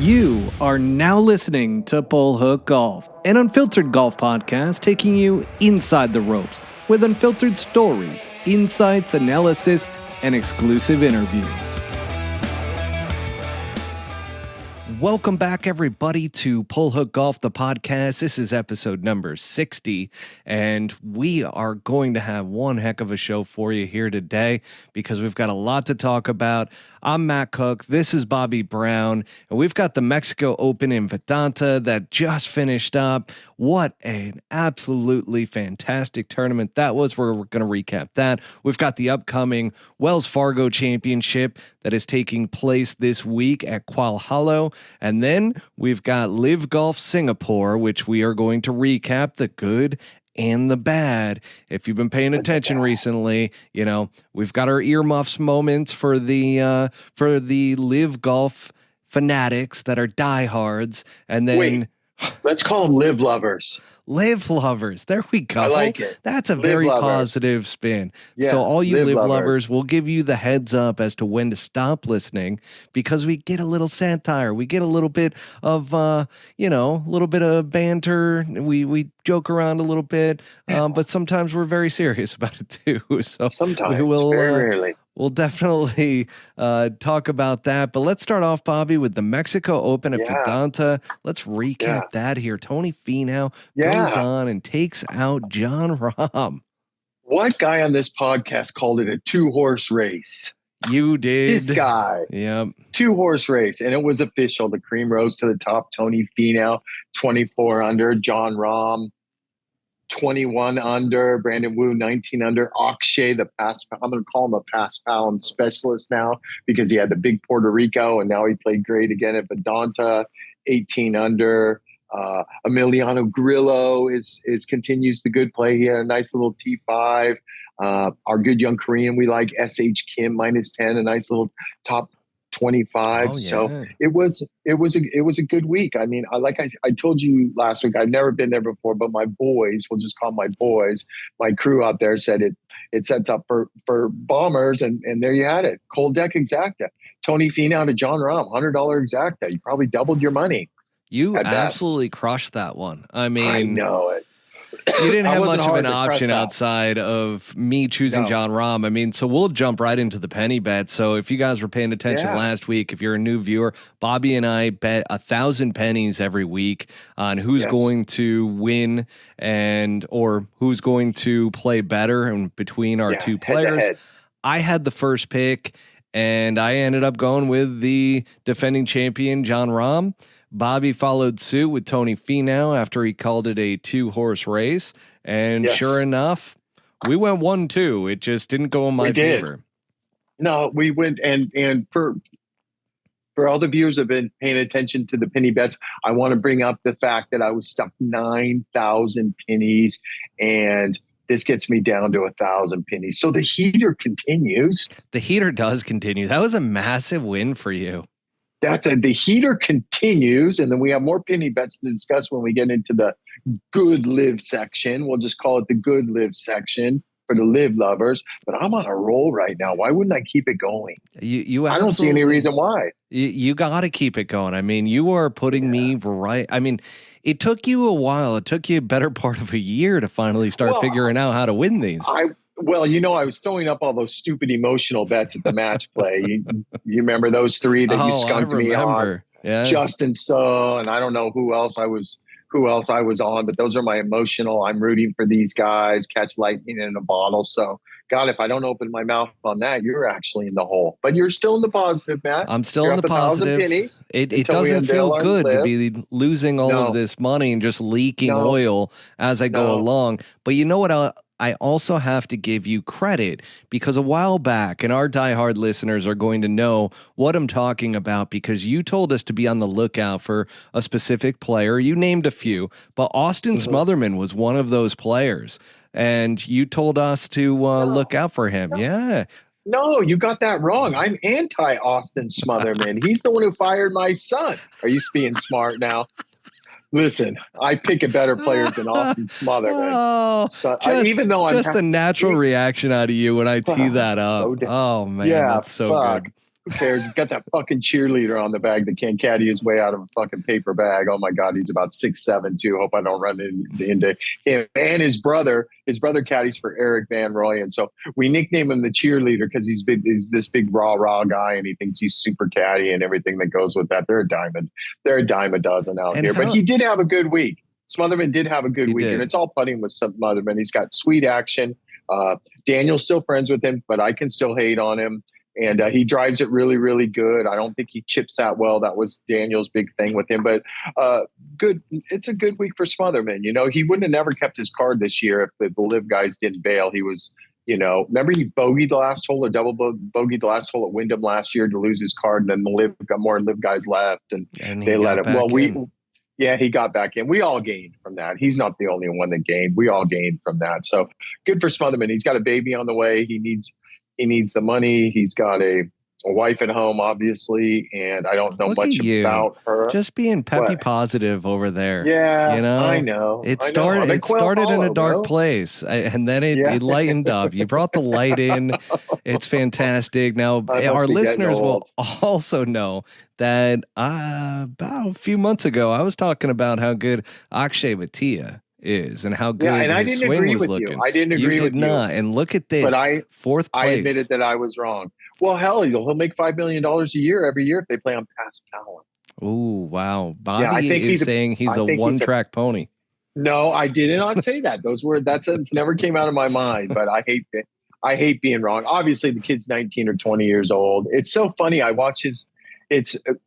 You are now listening to Bull Hook Golf, an unfiltered golf podcast taking you inside the ropes with unfiltered stories, insights, analysis, and exclusive interviews. Welcome back, everybody, to Bull Hook Golf, the podcast. This is episode number 60, and we are going to have one heck of a show for you here today because we've got a lot to talk about. I'm Matt Cook. This is Bobby Brown, and we've got the Mexico Open in Vidanta that just finished up. What an absolutely fantastic tournament that was. We're going to recap that. We've got the upcoming Wells Fargo Championship that is taking place this week at Quail Hollow. And then we've got LIV Golf Singapore, which we are going to recap the good and the bad. If you've been paying attention recently, you know, we've got our earmuffs moments for the LIV Golf fanatics that are diehards. And then let's call them LIV lovers. LIV lovers. There we go. I like it. That's a very positive spin. Yeah, so all you LIV lovers, lovers, we'll give you the heads up as to when to stop listening because we get a little satire. We get a little bit of, a little bit of banter. We joke around a little bit, but sometimes we're very serious about it too. So sometimes, we will, very rarely. We'll definitely talk about that. But let's start off, Bobby, with the Mexico Open at Vidanta. Let's recap that here. Tony Finau goes on and takes out John Rahm. What guy on this podcast called it a two-horse race? You did. This guy. Yep. Two-horse race. And it was official. The cream rose to the top. Tony Finau, 24 under. John Rahm, 21 under. Brandon Wu, 19 under. Akshay, I'm going to call him a pass pound specialist now because he had the big Puerto Rico and now he played great again at Vidanta, 18 under. Emiliano Grillo is continues the good play. He had a nice little T5. Our good young Korean we like, SH Kim, -10, a nice little top 25. Oh, yeah. So it was a good week. I mean, I told you last week, I've never been there before, but my boys, we'll just call them my boys, my crew out there said it sets up for bombers, and there you had it. Cold deck exacta. Tony Finau to John Rahm, $100 exacta. You probably doubled your money. You absolutely crushed that one. I mean, I know it. You didn't have much of an option outside of me choosing John Rahm. I mean, so we'll jump right into the penny bet. So if you guys were paying attention last week, if you're a new viewer, Bobby and I bet 1,000 pennies every week on who's going to win or who's going to play better and between our two players. Head. I had the first pick, and I ended up going with the defending champion, John Rahm. Bobby followed suit with Tony Finau after he called it a two-horse race. And sure enough, we went 1-2. It just didn't go in my favor. No, we went and for all the viewers who have been paying attention to the penny bets, I want to bring up the fact that I was stuck 9,000 pennies, and this gets me down to 1,000 pennies. So the heater continues. The heater does continue. That was a massive win for you. The heater continues, and then we have more penny bets to discuss when we get into the good live section. We'll just call it the good live section for the live lovers. But I'm on a roll right now. Why wouldn't I keep it going? I don't see any reason why. You got to keep it going. I mean, you are putting me right. I mean, it took you a while. It took you a better part of a year to finally start figuring out how to win these. I was throwing up all those stupid emotional bets at the match play. You remember those three that you skunked me on? Yeah. Justin and I don't know who else I was on, but those are my emotional. I'm rooting for these guys, catch lightning in a bottle. So, God, if I don't open my mouth on that, you're actually in the hole. But you're still in the positive, Matt. I'm still in the positive. It doesn't feel good to be losing all of this money and just leaking oil as I go along. But you know what? I also have to give you credit because a while back, and our diehard listeners are going to know what I'm talking about because you told us to be on the lookout for a specific player. You named a few, but Austin Smotherman was one of those players, and you told us to look out for him. Yeah. No, you got that wrong. I'm anti-Austin Smotherman. He's the one who fired my son. Are you being smart now? Listen, I pick a better player than Austin Smotherman. Oh, so, even though I'm just the natural reaction out of you when I tee that up. Oh man, that's so good. Who cares? He's got that fucking cheerleader on the bag that can't caddy his way out of a fucking paper bag. Oh my God, he's about 6'7" too. Hope I don't run into him. And his brother caddies for Eric Van Roy. And so we nickname him the cheerleader because he's this big raw guy, and he thinks he's super caddy and everything that goes with that. They're a dime a dozen out here. But he did have a good week. Smotherman did have a good week, and it's all putting with Smotherman. He's got sweet action. Daniel's still friends with him, but I can still hate on him. And he drives it really, really good. I don't think he chips that well. That was Daniel's big thing with him. But good. It's a good week for Smotherman. You know, he wouldn't have never kept his card this year if the LIV guys didn't bail. He was, you know, remember he bogeyed the last hole or double bogeyed the last hole at Wyndham last year to lose his card. And then the LIV got more LIV guys left, and they let him. Well, yeah, he got back in. We all gained from that. He's not the only one that gained. We all gained from that. So good for Smotherman. He's got a baby on the way. He needs the money. He's got a wife at home, obviously, and I don't know much about her. Just being peppy positive over there. Yeah, you know, I know. It started in a dark place, and then it lightened up. You brought the light in. It's fantastic. Now, our listeners will also know that about a few months ago, I was talking about how good Akshay Bhatia is and how good his swing was looking. I didn't agree with you. You did not. And look at this. But fourth place. I admitted that I was wrong. Well, hell, he'll make $5 million a year every year if they play on past power. Oh, wow. Bobby is saying he's a one-track pony. No, I did not say that. That sentence never came out of my mind, but I hate being wrong. Obviously, the kid's 19 or 20 years old. It's so funny. I watch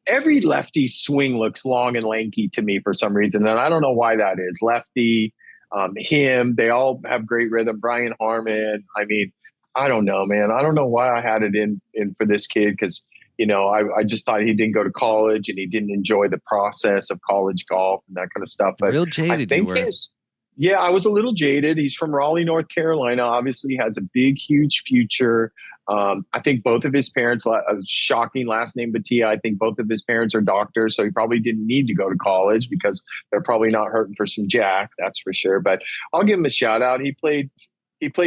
every lefty swing looks long and lanky to me for some reason. And I don't know why that is. Lefty, him, they all have great rhythm. Brian Harmon. I mean, I don't know, man. I don't know why I had it in for this kid. Cause you know, I just thought he didn't go to college and he didn't enjoy the process of college golf and that kind of stuff. But real jaded. Yeah, I was a little jaded. He's from Raleigh, North Carolina. Obviously has a big, huge future. I think both of his parents, a shocking last name, Bhatia. I think both of his parents are doctors, so he probably didn't need to go to college because they're probably not hurting for some jack. That's for sure. But I'll give him a shout out. He played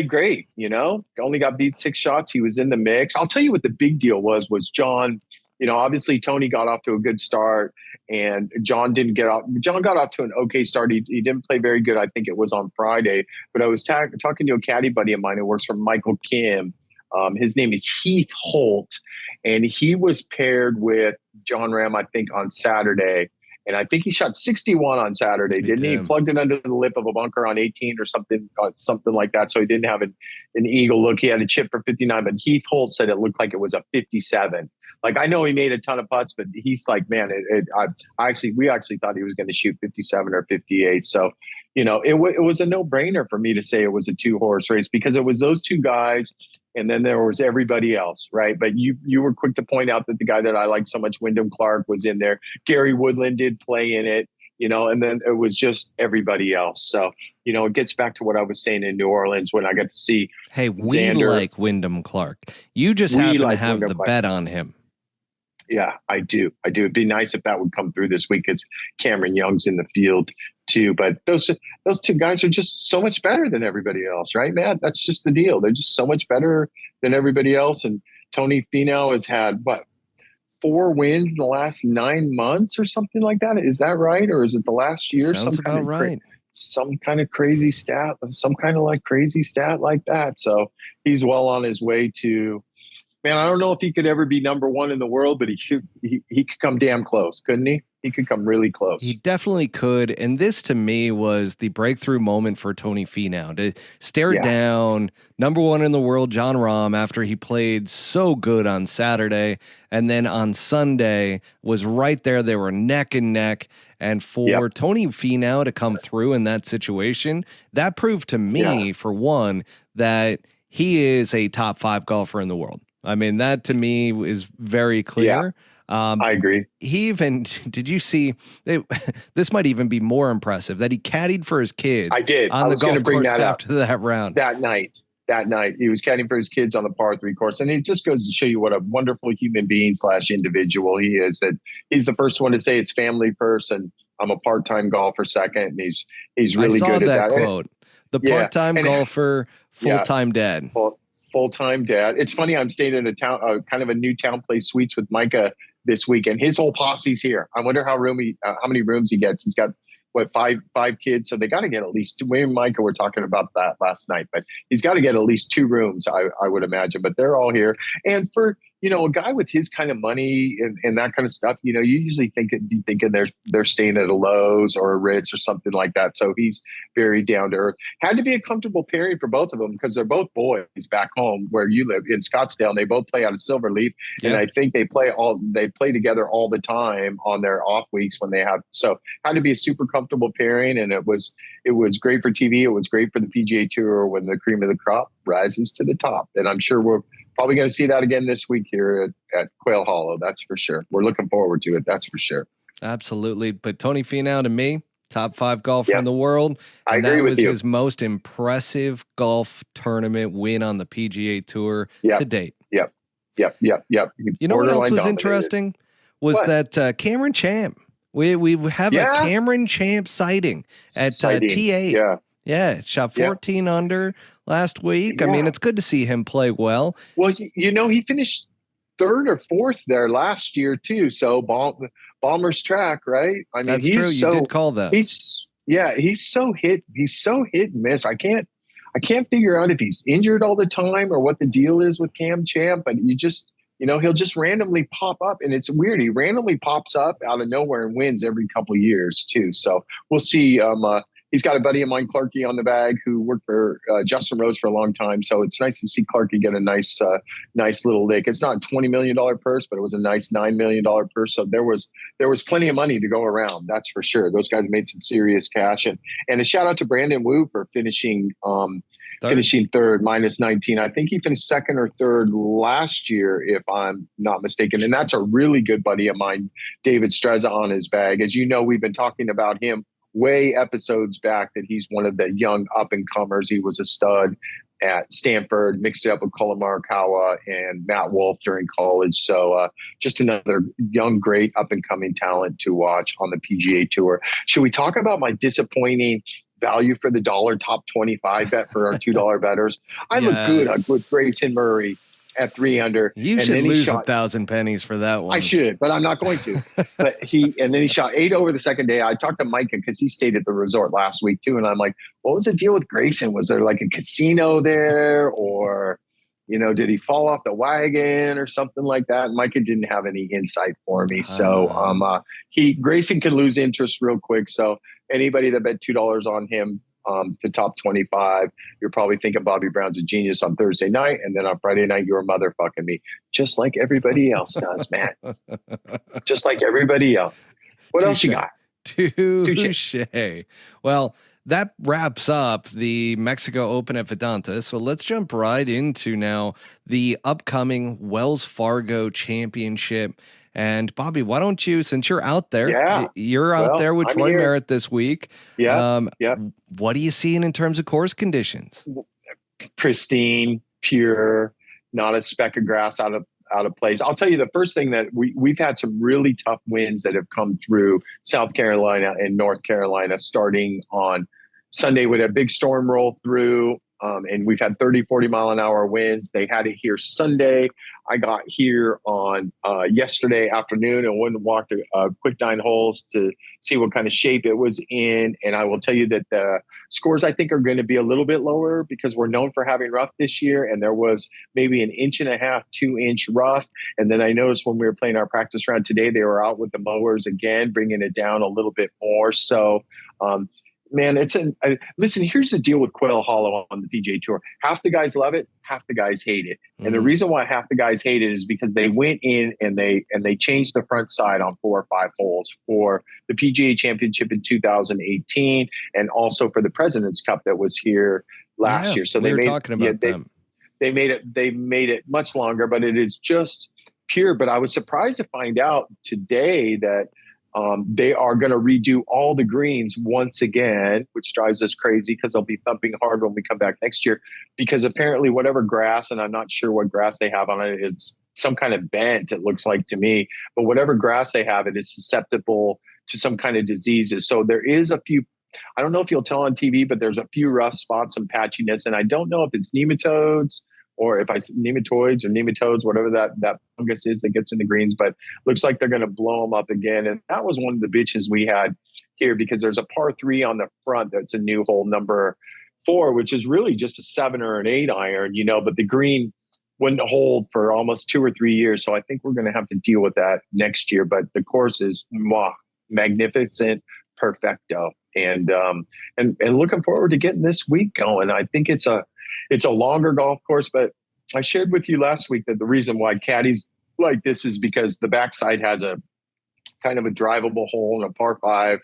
great. You know, only got beat 6 shots. He was in the mix. I'll tell you what the big deal was John. You know, obviously Tony got off to a good start, and John didn't get off. John got off to an okay start. He didn't play very good. I think it was on Friday. But I was talking to a caddy buddy of mine who works for Michael Kim. His name is Heath Holt, and he was paired with John Rahm, I think, on Saturday. And I think he shot 61 on Saturday, didn't he? He plugged it under the lip of a bunker on 18 or something like that. So he didn't have an eagle look. He had a chip for 59, but Heath Holt said it looked like it was a 57. Like, I know he made a ton of putts, but he's like, man, we actually thought he was going to shoot 57 or 58. So, you know, it was a no-brainer for me to say it was a 2-horse race because it was those two guys. And then there was everybody else, right? But you were quick to point out that the guy that I liked so much, Wyndham Clark, was in there. Gary Woodland did play in it, you know, and then it was just everybody else. So, you know, it gets back to what I was saying in New Orleans when I got to see we like Wyndham Clark. You just happen to have the bet on him. Yeah, I do. It'd be nice if that would come through this week because Cameron Young's in the field too. But those two guys are just so much better than everybody else, right, Matt? That's just the deal. They're just so much better than everybody else. And Tony Finau has had 4 wins in the last 9 months or something like that. Is that right? Or is it the last year? Sounds about right. Some kind of crazy stat, crazy stat like that. So he's well on his way to. Man, I don't know if he could ever be number 1 in the world, but he could come damn close, couldn't he? He could come really close. He definitely could. And this, to me, was the breakthrough moment for Tony Finau to stare down number 1 in the world, John Rahm, after he played so good on Saturday. And then on Sunday was right there. They were neck and neck. And for Tony Finau to come through in that situation, that proved to me, for one, that he is a top 5 golfer in the world. I mean, that to me is very clear. Yeah, I agree. He even, did you see, this might even be more impressive, that he caddied for his kids. I did. On the golf course after that round. That night, he was caddying for his kids on the par 3 course. And it just goes to show you what a wonderful human being / individual he is. That he's the first one to say it's family first and I'm a part-time golfer second. And he's really good at that. Quote. The part-time golfer, full-time dad. full-time dad. It's funny, I'm staying in a town, kind of a new town place suites with Micah this week, and his whole posse's here. I wonder how many rooms he gets. He's got five kids, so they got to get at least two. Me and Micah were talking about that last night, but he's got to get at least 2 rooms, I would imagine. But they're all here, and for a guy with his kind of money and that kind of stuff, you usually be thinking they're staying at a Lowe's or a Ritz or something like that. So he's very down to earth. Had to be a comfortable pairing for both of them because they're both boys back home where you live in Scottsdale. And they both play out of Silverleaf, and I think they play together all the time on their off weeks when they have. So had to be a super comfortable pairing, and it was great for TV. It was great for the PGA Tour when the cream of the crop rises to the top, and I'm sure we're probably going to see that again this week here at Quail Hollow. That's for sure. We're looking forward to it. That's for sure. Absolutely. But Tony Finau, to me, top 5 golfer in the world. I agree with you. That was his most impressive golf tournament win on the PGA Tour to date. Yep. You know what else was interesting? Was that Cameron Champ. We have a Cameron Champ sighting at T8. Yeah, shot 14 under last week. I mean, it's good to see him play well. Well, he finished 3rd or 4th there last year too. So Bomber's track, right? I mean, that's true. You did call that. He's so hit. He's so hit and miss. I can't figure out if he's injured all the time or what the deal is with Cam Champ. But he'll just randomly pop up, and it's weird. He randomly pops up out of nowhere and wins every couple of years too. So we'll see. He's got a buddy of mine, Clarkie, on the bag who worked for Justin Rose for a long time. So it's nice to see Clarkie get a nice little lick. It's not a $20 million purse, but it was a nice $9 million purse. So there was plenty of money to go around. That's for sure. Those guys made some serious cash. And a shout out to Brandon Wu for finishing third, minus 19. I think he finished 2nd or 3rd last year, if I'm not mistaken. And that's a really good buddy of mine, David Streza, on his bag. As you know, we've been talking about him way episodes back that he's one of the young up-and-comers. He was a stud at Stanford, mixed it up with Colin Morikawa and Matt Wolff during college. So just another young, great up-and-coming talent to watch on the PGA Tour. Should we talk about my disappointing value for the dollar top 25 bet for our $2 bettors? I look good with Grayson Murray at 3 under. You should lose 1,000 pennies for that one. I should, but I'm not going to. But then he shot 8 over the second day. I talked to Micah because he stayed at the resort last week too. And I'm like, what was the deal with Grayson? Was there like a casino there, or, did he fall off the wagon or something like that? And Micah didn't have any insight for me. So Grayson could lose interest real quick. So anybody that bet $2 on him to top 25, you're probably thinking Bobby Brown's a genius on Thursday night, and then on Friday night you're motherfucking me, just like everybody else does, man. Just like everybody else. What else you got? Touche. Well, that wraps up the Mexico Open at Vidanta. So let's jump right into now the upcoming Wells Fargo Championship. And Bobby, why don't you, since you're out there, you're out there with Troy Merritt this week. What are you seeing in terms of course conditions? Pristine, pure, not a speck of grass out of place. I'll tell you the first thing that we've had some really tough winds that have come through South Carolina and North Carolina starting on Sunday with a big storm roll through. And we've had 30, 40 mile an hour winds. They had it here Sunday. I got here on yesterday afternoon and went and walked a quick 9 holes to see what kind of shape it was in. And I will tell you that the scores, I think, are going to be a little bit lower because we're known for having rough this year. And there was maybe 1.5 inch, 2 inch rough. And then I noticed when we were playing our practice round today, they were out with the mowers again, bringing it down a little bit more. So, man, listen, here's the deal with Quail Hollow on the PGA Tour. Half the guys love it, half the guys hate it. And the reason why half the guys hate it is because they went in and they changed the front side on 4 or 5 holes for the PGA Championship in 2018 and also for the President's Cup that was here last year. So they made it much longer, but it is just pure. But I was surprised to find out today that they are going to redo all the greens once again, which drives us crazy because they'll be thumping hard when we come back next year. Because apparently whatever grass, and I'm not sure what grass they have on it, it's some kind of bent, it looks like to me. But whatever grass they have, it is susceptible to some kind of diseases. So there is a few, I don't know if you'll tell on TV, but there's a few rough spots, some patchiness. And I don't know if it's nematodes or if I nematoids or nematodes, whatever that fungus is that gets in the greens, but looks like they're going to blow them up again. And that was one of the bitches we had here, because there's a par 3 on the front that's a new hole, number 4, which is really just a 7 or an 8 iron, but the green wouldn't hold for almost 2 or 3 years. So I think we're going to have to deal with that next year. But the course is magnificent, perfecto, and looking forward to getting this week going. I think it's a longer golf course, but I shared with you last week that the reason why caddies like this is because the backside has a kind of a drivable hole and a par 5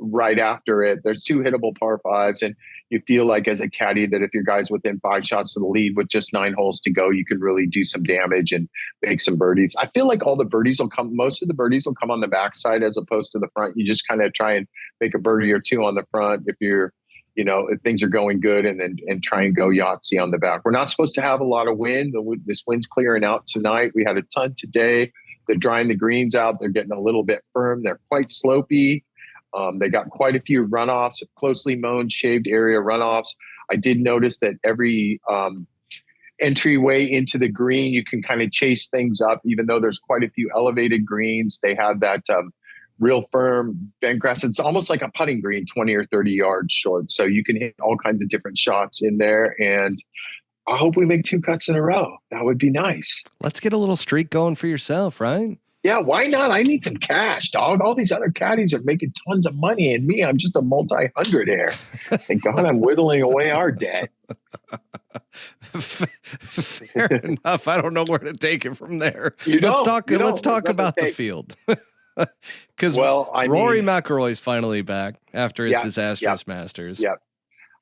right after it. There's 2 hittable par 5s, and you feel like as a caddy that if your guy's within 5 shots of the lead with just 9 holes to go, you can really do some damage and make some birdies. I feel like most of the birdies will come on the backside as opposed to the front. You just kind of try and make a birdie or 2 on the front if you're, if things are going good, and try and go Yahtzee on the back. We're not supposed to have a lot of wind. This wind's clearing out tonight. We had a ton today. They're drying the greens out. They're getting a little bit firm. They're quite slopey. They got quite a few runoffs, closely mown, shaved area runoffs. I did notice that every entryway into the green, you can kind of chase things up, even though there's quite a few elevated greens. They have that real firm bent grass. It's almost like a putting green, 20 or 30 yards short. So you can hit all kinds of different shots in there. And I hope we make 2 cuts in a row. That would be nice. Let's get a little streak going for yourself, right? Yeah, why not? I need some cash, dog. All these other caddies are making tons of money, and me, I'm just a multi-hundredaire. Thank God I'm whittling away our debt. Fair enough. I don't know where to take it from there. Let's talk about the field. Because Rory McIlroy's finally back after his disastrous Masters. Yeah.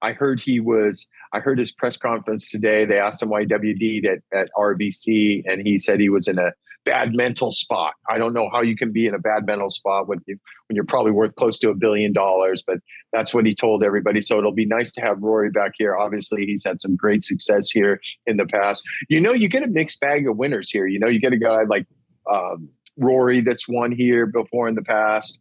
I heard his press conference today. They asked him why he WD'd at RBC, and he said he was in a bad mental spot. I don't know how you can be in a bad mental spot when you're probably worth close to $1 billion, but that's what he told everybody. So it'll be nice to have Rory back here. Obviously, he's had some great success here in the past. You get a mixed bag of winners here. You get a guy like Rory that's won here before in the past.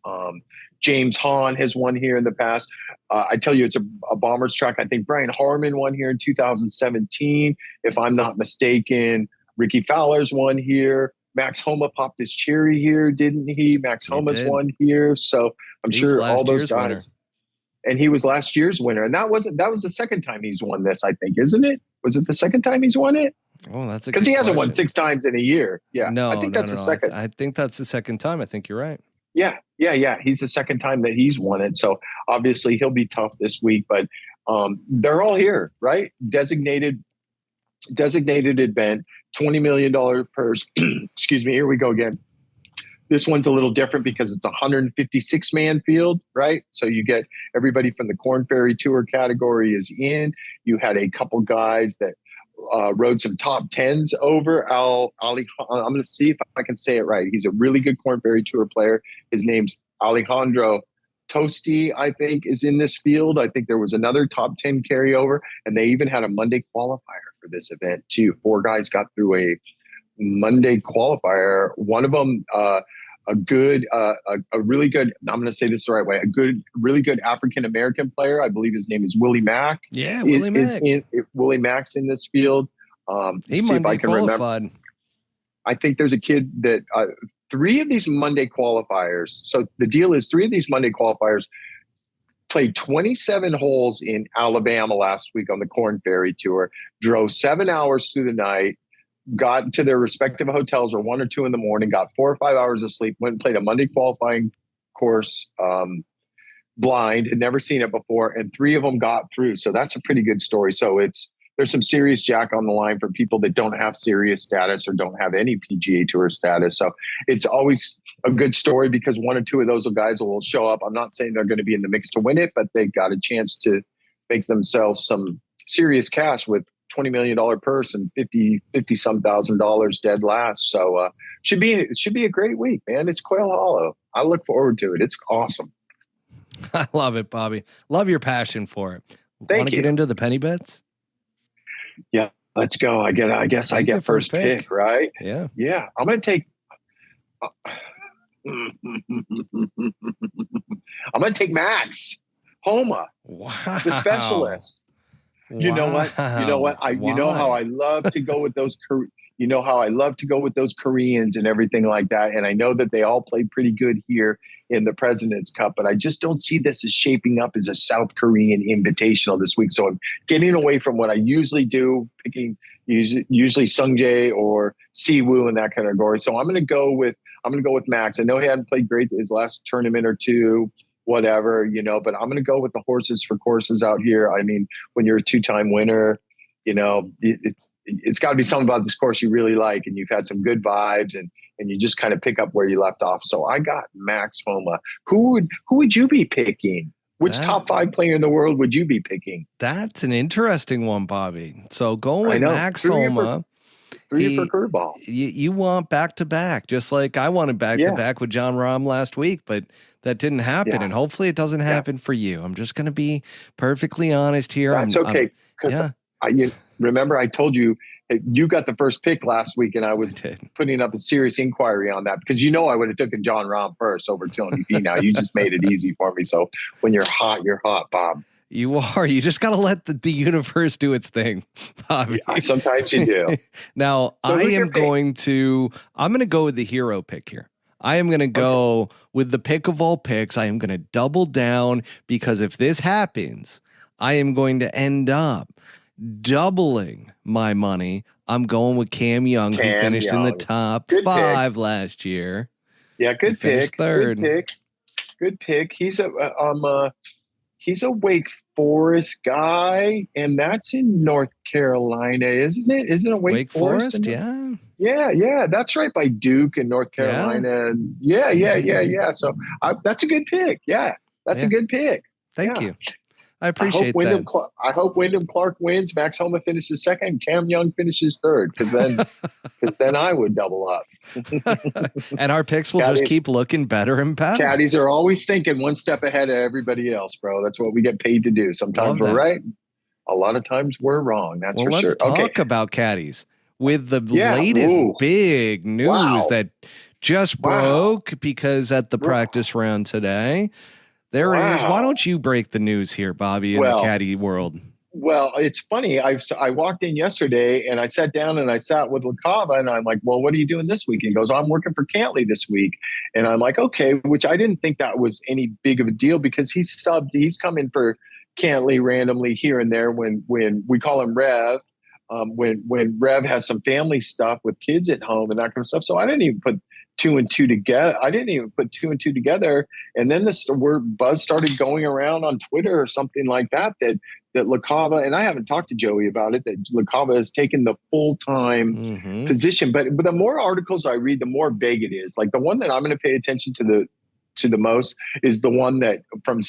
James Hahn has won here in the past. I tell you, it's a bomber's track. I think Brian Harmon won here in 2017, if I'm not mistaken. Ricky Fowler's won here. Max Homa popped his cherry here, didn't he? Max Homa's won here. So I'm sure all those guys. Winner. And he was last year's winner. And that was the second time he's won this, I think, isn't it? Was it the second time he's won it? Oh, that's because he hasn't won 6 times in a year. Yeah. No, I think that's the second. I think that's the second time. I think you're right. Yeah. He's the second time that he's won it. So obviously he'll be tough this week, but they're all here, right? Designated event, $20 million purse. Excuse me. Here we go again. This one's a little different because it's a 156-man field, right? So you get everybody from the Korn Ferry Tour category is in. You had a couple guys that rode some top 10s over Ali. I'm going to see if I can say it right. He's a really good Korn Ferry Tour player. His name's Alejandro Tosti, I think, is in this field. I think there was another top 10 carryover, and they even had a Monday qualifier for this event too. 4 guys got through a Monday qualifier. One of them, a really good, I'm going to say this the right way, really good African-American player. I believe his name is Willie Mack. Yeah, Willie Mack. Willie Mack's in this field. He Monday qualified. Remember. I think there's a kid that 3 of these Monday qualifiers. So the deal is 3 of these Monday qualifiers played 27 holes in Alabama last week on the Korn Ferry Tour, drove 7 hours through the night, got to their respective hotels or 1 or 2 in the morning, got 4 or 5 hours of sleep, went and played a Monday qualifying course blind, had never seen it before, and 3 of them got through. So that's a pretty good story. So there's some serious jack on the line for people that don't have serious status or don't have any PGA Tour status. So it's always a good story because 1 or 2 of those guys will show up. I'm not saying they're going to be in the mix to win it, but they got a chance to make themselves some serious cash with $20 million purse and 50 some $1,000 dead last. So should be a great week, man. It's Quail Hollow. I look forward to it. It's awesome. I love it, Bobby. Love your passion for it. Want to get into the penny bets? Yeah, let's go. I guess I get first pick, right? Yeah. I'm going to take. I'm going to take Max Homa, wow, the specialist. You know what? You know Wow. what? You know how I Why? love to go with those. You know how I love to go with those Koreans and everything like that. And I know that they all played pretty good here in the President's Cup, but I just don't see this as shaping up as a South Korean invitational this week. So I'm getting away from what I usually do, picking usually Sungjae or Siwoo in that category. So I'm going to go with Max. I know he hadn't played great his last tournament or two, whatever, but I'm going to go with the horses for courses out here. I mean, when you're a two-time winner, it's got to be something about this course you really like, and you've had some good vibes, and you just kind of pick up where you left off. So I got Max Homa. Who would you be picking? Which top 5 player in the world would you be picking? That's an interesting one, Bobby. So going with Max Homa. Three for curveball. You want back-to-back, just like I wanted back-to-back with John Rahm last week, but that didn't happen, and hopefully it doesn't happen for you. I'm just going to be perfectly honest here. That's okay, because remember I told you you got the first pick last week, and I was putting up a serious inquiry on that because I would have taken John Rahm first over Tony Finau. You just made it easy for me. So when you're hot, Bob. You are. You just got to let the universe do its thing, Bobby. Yeah, sometimes you do. Now, so I'm going to go with the hero pick here. I am going to go with the pick of all picks. I am going to double down because if this happens, I am going to end up doubling my money. I'm going with Cam Young, who finished in the top 5 last year. Yeah, good pick. Third. Good pick. He's a Wake Forest guy, and that's in North Carolina, isn't it? Isn't it Wake Forest? Yeah. Yeah. That's right by Duke in North Carolina. Yeah. So that's a good pick. Yeah, that's a good pick. Thank you. I appreciate that. I hope Wyndham Clark wins. Max Homa finishes second. Cam Young finishes third, because then I would double up. And our picks will just keep looking better and better. Caddies are always thinking one step ahead of everybody else, bro. That's what we get paid to do. Sometimes we're right. A lot of times we're wrong. That's for sure. Let's talk about caddies with the latest big news that just broke because at the practice round today, there is. Why don't you break the news here, Bobby, in the caddy world? Well, it's funny. I walked in yesterday and I sat down and I sat with LaCava, and I'm like, well, what are you doing this week? And he goes, I'm working for Cantley this week. And I'm like, okay, which I didn't think that was any big of a deal because he's come in for Cantley randomly here and there when we call him Rev. When Rev has some family stuff with kids at home and that kind of stuff. So I didn't even put two and two together. And then buzz started going around on Twitter or something like that LaCava, and I haven't talked to Joey about it, that LaCava has taken the full-time position. But the more articles I read, the more vague it is. Like the one that I'm going to pay attention to the most is the one that from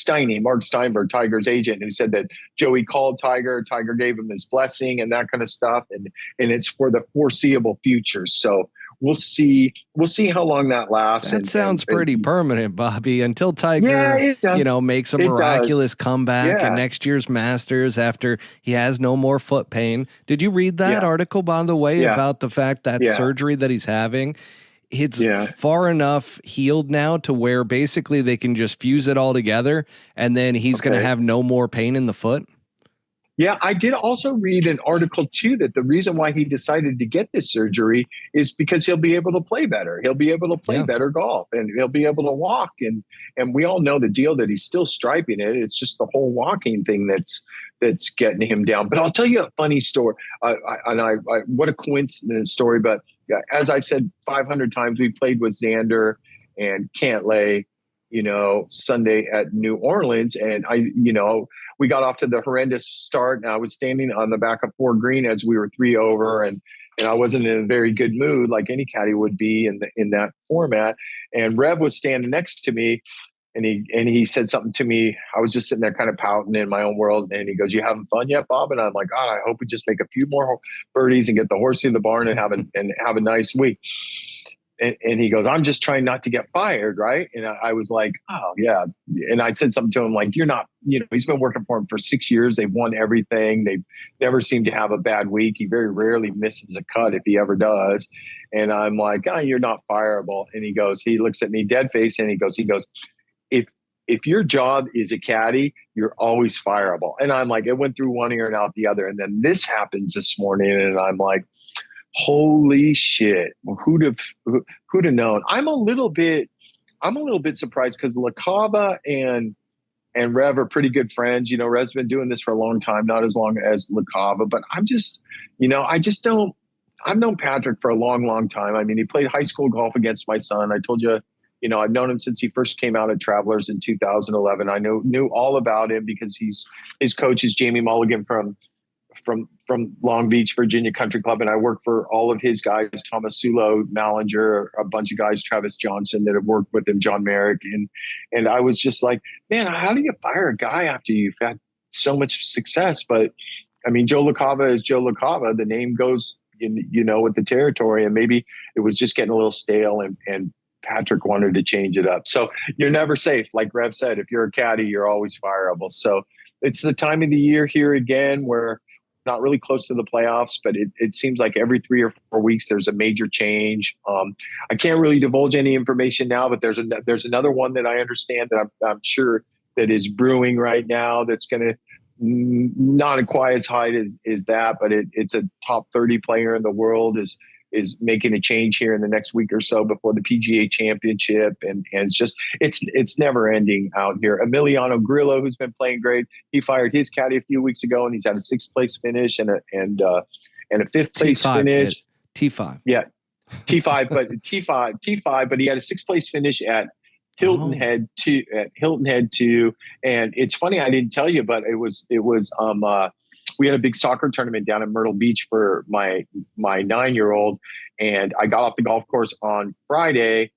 Mark Steinberg, Tiger's agent, who said that Joey called Tiger gave him his blessing and that kind of stuff. And it's for the foreseeable future. So we'll see how long that lasts. That sounds pretty permanent, Bobby, until Tiger, makes a miraculous comeback at next year's Masters after he has no more foot pain. Did you read that article, by the way, about the fact that surgery that he's having, it's far enough healed now to where basically they can just fuse it all together and then he's going to have no more pain in the foot? Yeah, I did also read an article too that the reason why he decided to get this surgery is because he'll be able to play better. He'll be able to play better golf, and he'll be able to walk. And we all know the deal that he's still striping it. It's just the whole walking thing that's getting him down. But I'll tell you a funny story. What a coincidence story. But as I've said 500 times, we played with Xander and Cantlay, Sunday at New Orleans. And we got off to the horrendous start, and I was standing on the back of 4 green as we were 3 over, and I wasn't in a very good mood like any caddy would be in that format. And Rev was standing next to me, and he said something to me. I was just sitting there kind of pouting in my own world, and he goes, "You having fun yet, Bob?" And I'm like, "God, I hope we just make a few more birdies and get the horse in the barn and have a nice week." And he goes, "I'm just trying not to get fired, right?" And I was like, "Oh, yeah." And I said something to him like, "You're not, he's been working for him for 6 years. They've won everything. They never seem to have a bad week. He very rarely misses a cut if he ever does." And I'm like, "Oh, you're not fireable." And he looks at me dead face, and he goes, if your job is a caddy, you're always fireable. And I'm like, it went through one ear and out the other. And then this happens this morning, and I'm like, holy shit! Who'd have known? I'm a little bit surprised because LaCava and Rev are pretty good friends. Rev's been doing this for a long time, not as long as LaCava, but I'm just, I just don't. I've known Patrick for a long, long time. I mean, he played high school golf against my son. I told you, I've known him since he first came out at Travelers in 2011. I knew all about him because his coach is Jamie Mulligan from Long Beach, Virginia Country Club. And I work for all of his guys, Thomas Sulo, Mallinger, a bunch of guys, Travis Johnson that have worked with him, John Merrick. And I was just like, man, how do you fire a guy after you've had so much success? But I mean, Joe LaCava is Joe LaCava. The name goes, with the territory, and maybe it was just getting a little stale and Patrick wanted to change it up. So you're never safe. Like Rev said, if you're a caddy, you're always fireable. So it's the time of the year here again where not really close to the playoffs, but it seems like every 3 or 4 weeks there's a major change. I can't really divulge any information now, but there's another one that I understand that I'm sure that is brewing right now. That's going to not a quiet as high as that, but it's a top 30 player in the world is making a change here in the next week or so before the PGA Championship, and it's never ending out here. Emiliano Grillo, who's been playing great, he fired his caddy a few weeks ago, and he's had a 6th place finish and a 5th place finish. T5, yeah, T5, but he had a 6th place finish at Hilton Head 2, and it's funny I didn't tell you, but it was we had a big soccer tournament down in Myrtle Beach for my 9-year-old, and I got off the golf course on Friday,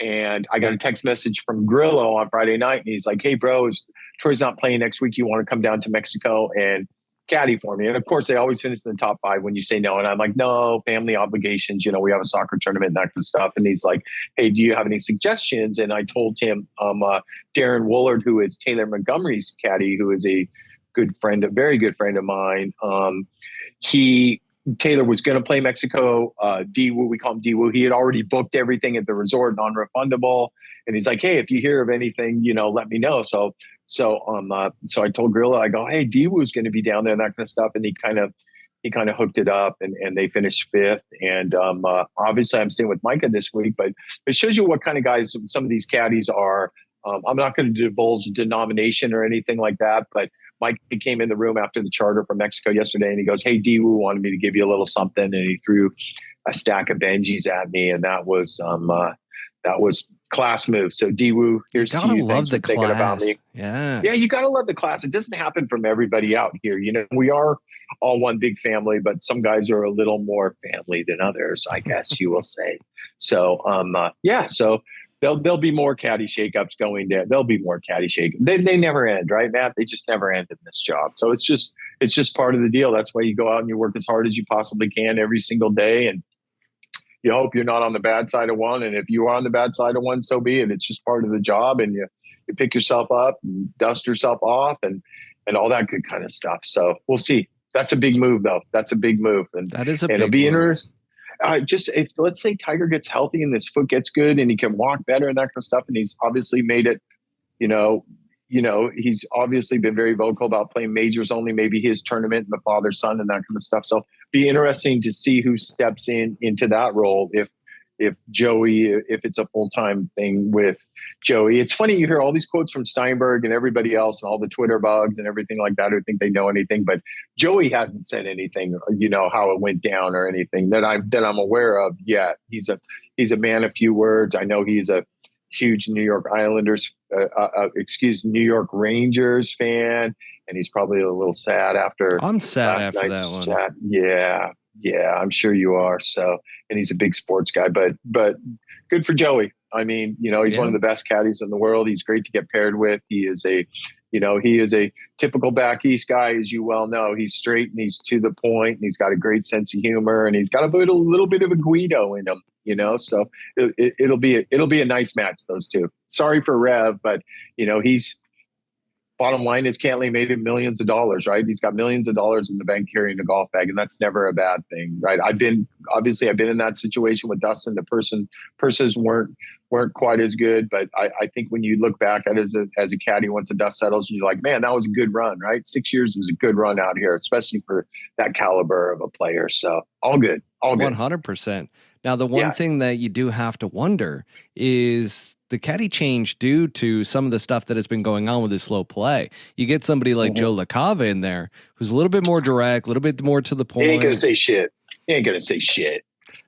and I got a text message from Grillo on Friday night, and he's like, "Hey, bro, Troy's not playing next week. You want to come down to Mexico and caddy for me?" And of course, they always finish in the top 5 when you say no. And I'm like, "No, family obligations. We have a soccer tournament and that kind of stuff." And he's like, "Hey, do you have any suggestions?" And I told him, Darren Woolard, who is Taylor Montgomery's caddy, who is a very good friend of mine. Taylor was going to play Mexico. D-Woo, we call him D-Woo. He had already booked everything at the resort, non-refundable. And he's like, "Hey, if you hear of anything, let me know." So I told Grillo, I go, "Hey, D-Woo's going to be down there and that kind of stuff." And he kind of hooked it up, and they finished 5th. And obviously I'm staying with Micah this week, but it shows you what kind of guys some of these caddies are. I'm not going to divulge a denomination or anything like that, but Mike came in the room after the charter from Mexico yesterday, and he goes, "Hey, D-Woo wanted me to give you a little something," and he threw a stack of Benjis at me, and that was class move. So D-Woo, here's to you. Thanks for thinking about me. Yeah, you gotta love the class. It doesn't happen from everybody out here. We are all one big family, but some guys are a little more family than others, I guess you will say. So so there'll be more caddy shakeups going there. There'll be more caddy shakeups. They never end, right, Matt? They just never end in this job. So it's just part of the deal. That's why you go out and you work as hard as you possibly can every single day, and you hope you're not on the bad side of one. And if you are on the bad side of one, so be it. It's just part of the job, and you pick yourself up and dust yourself off and all that good kind of stuff. So we'll see. That's a big move, though. That's a big move. And that is a big it'll be move. Interesting. Just if let's say Tiger gets healthy and this foot gets good and he can walk better and that kind of stuff, and he's obviously made it, he's obviously been very vocal about playing majors only, maybe his tournament and the father son and that kind of stuff. So be interesting to see who steps into that role if Joey, if it's a full-time thing with Joey. It's funny, you hear all these quotes from Steinberg and everybody else and all the Twitter bugs and everything like that who think they know anything, but Joey hasn't said anything, how it went down or anything that I'm aware of yet. He's a man of few words. I know he's a huge New York New York Rangers fan, and he's probably a little sad after. I'm sad after that one. Yeah, I'm sure you are. So, and he's a big sports guy, but good for Joey. I mean, he's one of the best caddies in the world. He's great to get paired with. He is a typical back east guy, as you well know. He's straight and he's to the point, and he's got a great sense of humor, and he's got a little bit of a Guido in him, So it'll be a nice match, those two. Sorry for Rev, but he's bottom line is Cantlay made him millions of dollars, right? He's got millions of dollars in the bank carrying a golf bag, and that's never a bad thing, right? I've been in that situation with Dustin. The purses weren't quite as good, but I think when you look back at it as a caddy, once the dust settles, you're like, man, that was a good run, right? 6 years is a good run out here, especially for that caliber of a player. So all good, all good. 100%. Now, the one thing that you do have to wonder is the caddy change due to some of the stuff that has been going on with his slow play. You get somebody like Joe LaCava in there who's a little bit more direct, a little bit more to the point. He ain't gonna say shit.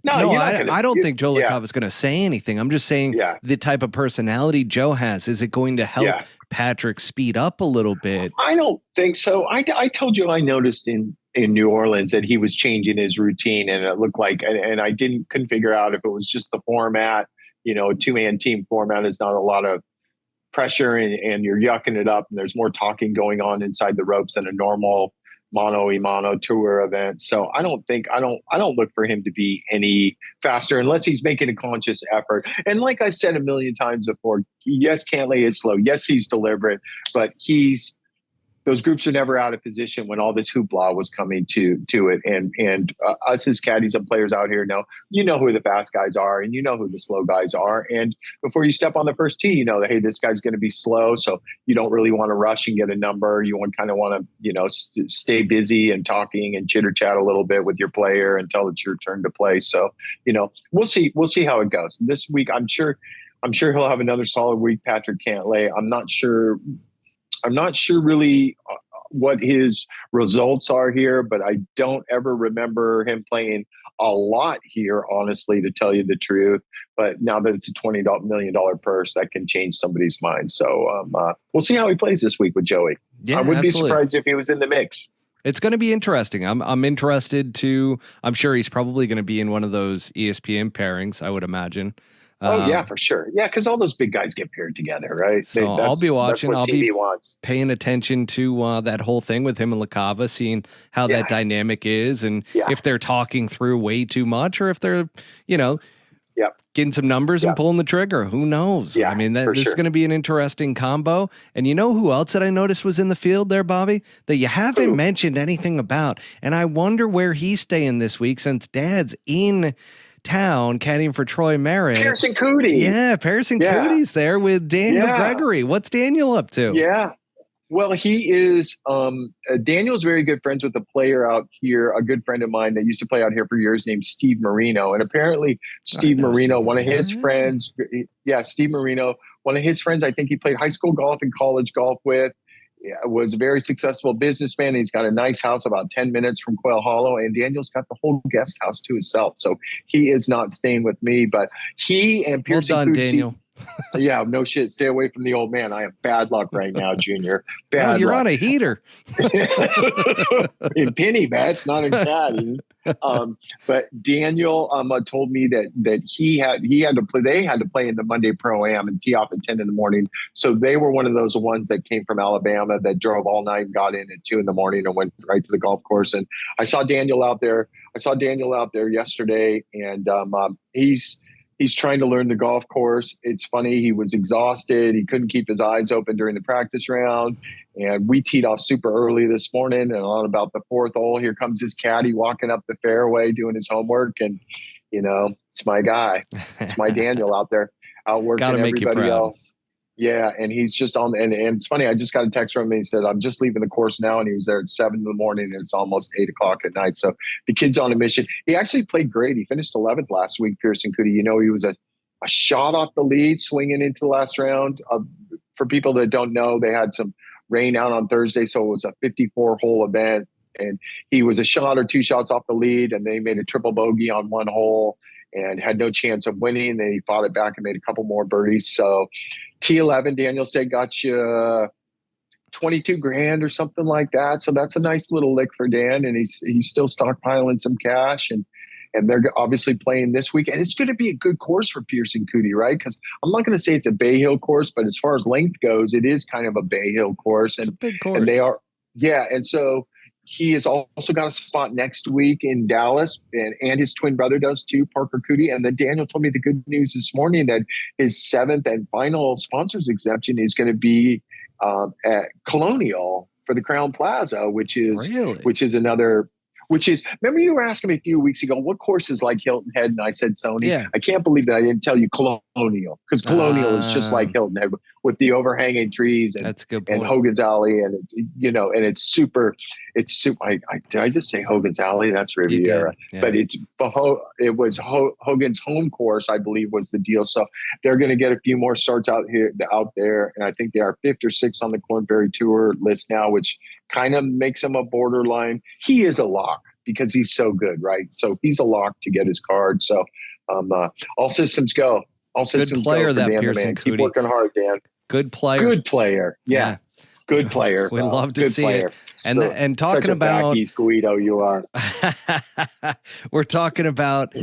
No, I don't think Joe LaCava is going to say anything. I'm just saying the type of personality Joe has. Is it going to help Patrick speed up a little bit? I don't think so. I told you I noticed in New Orleans that he was changing his routine, and it looked like, and I couldn't figure out if it was just the format. You know, a 2-man team format is not a lot of pressure, and you're yucking it up, and there's more talking going on inside the ropes than a normal mono tour event. So I don't look for him to be any faster unless he's making a conscious effort. And like I've said a million times before, yes, Cantlay is slow. Yes, he's deliberate, but those groups are never out of position when all this hoopla was coming to it. And us as caddies and players out here you know who the fast guys are and you know who the slow guys are. And before you step on the first tee, you know that, hey, this guy's going to be slow. So you don't really want to rush and get a number. You want to, stay busy and talking and chitter chat a little bit with your player until it's your turn to play. So, we'll see how it goes this week. I'm sure he'll have another solid week, Patrick Cantlay. I'm not sure really what his results are here, but I don't ever remember him playing a lot here, honestly, to tell you the truth. But now that it's a $20 million purse, that can change somebody's mind. So we'll see how he plays this week with Joey. Yeah, I wouldn't absolutely be surprised if he was in the mix. It's going to be interesting. I'm interested to. I'm sure he's probably going to be in one of those ESPN pairings, I would imagine. Yeah, for sure. Yeah, because all those big guys get paired together, right? So I'll be watching. I'll be paying attention to that whole thing with him and LaCava, seeing how that dynamic is, and if they're talking through way too much, or if they're, getting some numbers and pulling the trigger. Who knows? Yeah, I mean, this is going to be an interesting combo. And you know who else that I noticed was in the field there, Bobby, that you haven't mentioned anything about, and I wonder where he's staying this week since Dad's in town caddying for Troy Merritt. Pearson Cootie. Yeah, Pearson Cootie's there with Daniel Gregory. What's Daniel up to? Yeah. Well, he is Daniel's very good friends with a player out here, a good friend of mine that used to play out here for years named Steve Marino. And apparently Steve Marino, one of his friends, Steve Marino, one of his friends, I think he played high school golf and college golf with, was a very successful businessman. He's got a nice house about 10 minutes from Quail Hollow, and Daniel's got the whole guest house to himself. So he is not staying with me, but he and Pearson well done, Daniel. Yeah, no shit. Stay away from the old man. I have bad luck right now, Junior. Bad you're luck. On a heater. In penny bets, not in caddy. But Daniel told me that he had to play. They had to play in the Monday Pro-Am and tee off at 10 in the morning. So they were one of those ones that came from Alabama that drove all night and got in at 2 in the morning and went right to the golf course. And I saw Daniel out there. Yesterday, and He's trying to learn the golf course. It's funny. He was exhausted. He couldn't keep his eyes open during the practice round. And we teed off super early this morning. And on about the 4th hole, here comes his caddy walking up the fairway, doing his homework. And, it's my guy. It's my Daniel out there, outworking everybody else. Yeah, and he's just on, and it's funny, I just got a text from him, and he said, I'm just leaving the course now, and he was there at 7 in the morning, and it's almost 8 o'clock at night, so the kid's on a mission. He actually played great. He finished 11th last week, Pearson Cootie. He was a shot off the lead, swinging into the last round. For people that don't know, they had some rain out on Thursday, so it was a 54-hole event, and he was a shot or 2 shots off the lead, and they made a triple bogey on 1 hole, and had no chance of winning. And then he fought it back and made a couple more birdies. So T11, Daniel said, got you 22 grand or something like that. So that's a nice little lick for Dan. And he's still stockpiling some cash, and they're obviously playing this week. And it's going to be a good course for Pearson Cootie, right? Because I'm not going to say it's a Bay Hill course, but as far as length goes, it is kind of a Bay Hill course. It's a big course. And they are, and so he has also got a spot next week in Dallas, and his twin brother does too, Parker Cootie. And then Daniel told me the good news this morning that his 7th and final sponsors exemption is going to be at Colonial for the Crown Plaza, which is Really? another. Which is, remember you were asking me a few weeks ago, what course is like Hilton Head? And I said Sony. Yeah. I can't believe that I didn't tell you Colonial, because Colonial is just like Hilton Head with the overhanging trees and, that's a good point. and Hogan's Alley. And, and it's super, did I just say Hogan's Alley? That's Riviera. Yeah. But it was Hogan's home course, I believe, was the deal. So they're going to get a few more starts out there. And I think they are 5th or 6th on the Korn Ferry Tour list now, which kind of makes him a borderline. He is a lock because he's so good, right? So he's a lock to get his card. So all systems go. All systems good player, go for that Dan, Pearson man. Cootie. Keep working hard, Dan. Good player. Good player. Yeah. Good player. We love to see player. it. And talking such a about East Guido, you are. we're talking about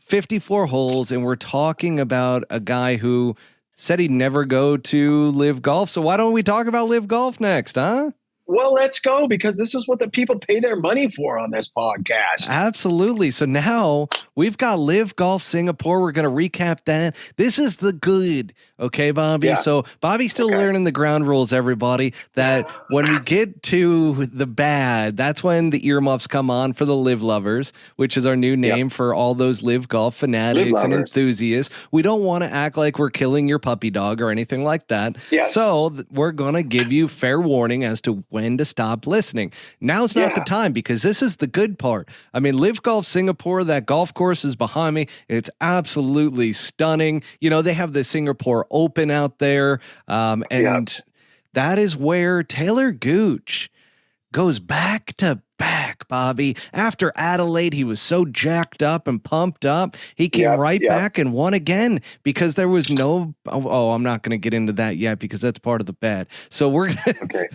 54 holes, and we're talking about a guy who said he'd never go to LIV Golf. So why don't we talk about LIV Golf next, huh? Well, let's go, because this is what the people pay their money for on this podcast. Absolutely. So now we've got LIV Golf Singapore. We're going to recap that. This is the good. Okay, Bobby. Yeah. So Bobby's still learning the ground rules, everybody, that when we get to the bad, that's when the earmuffs come on for the LIV lovers, which is our new name for all those LIV Golf fanatics and enthusiasts. We don't want to act like we're killing your puppy dog or anything like that. Yes. So we're going to give you fair warning as to when to stop listening. Now's not the time, because this is the good part. I mean, LIV Golf Singapore, that golf course is behind me. It's absolutely stunning. They have the Singapore Open out there. And that is where Taylor Gooch goes back to back, Bobby. After Adelaide, he was so jacked up and pumped up. He came back and won again, because there was no, I'm not going to get into that yet, because that's part of the bad. So we're going to,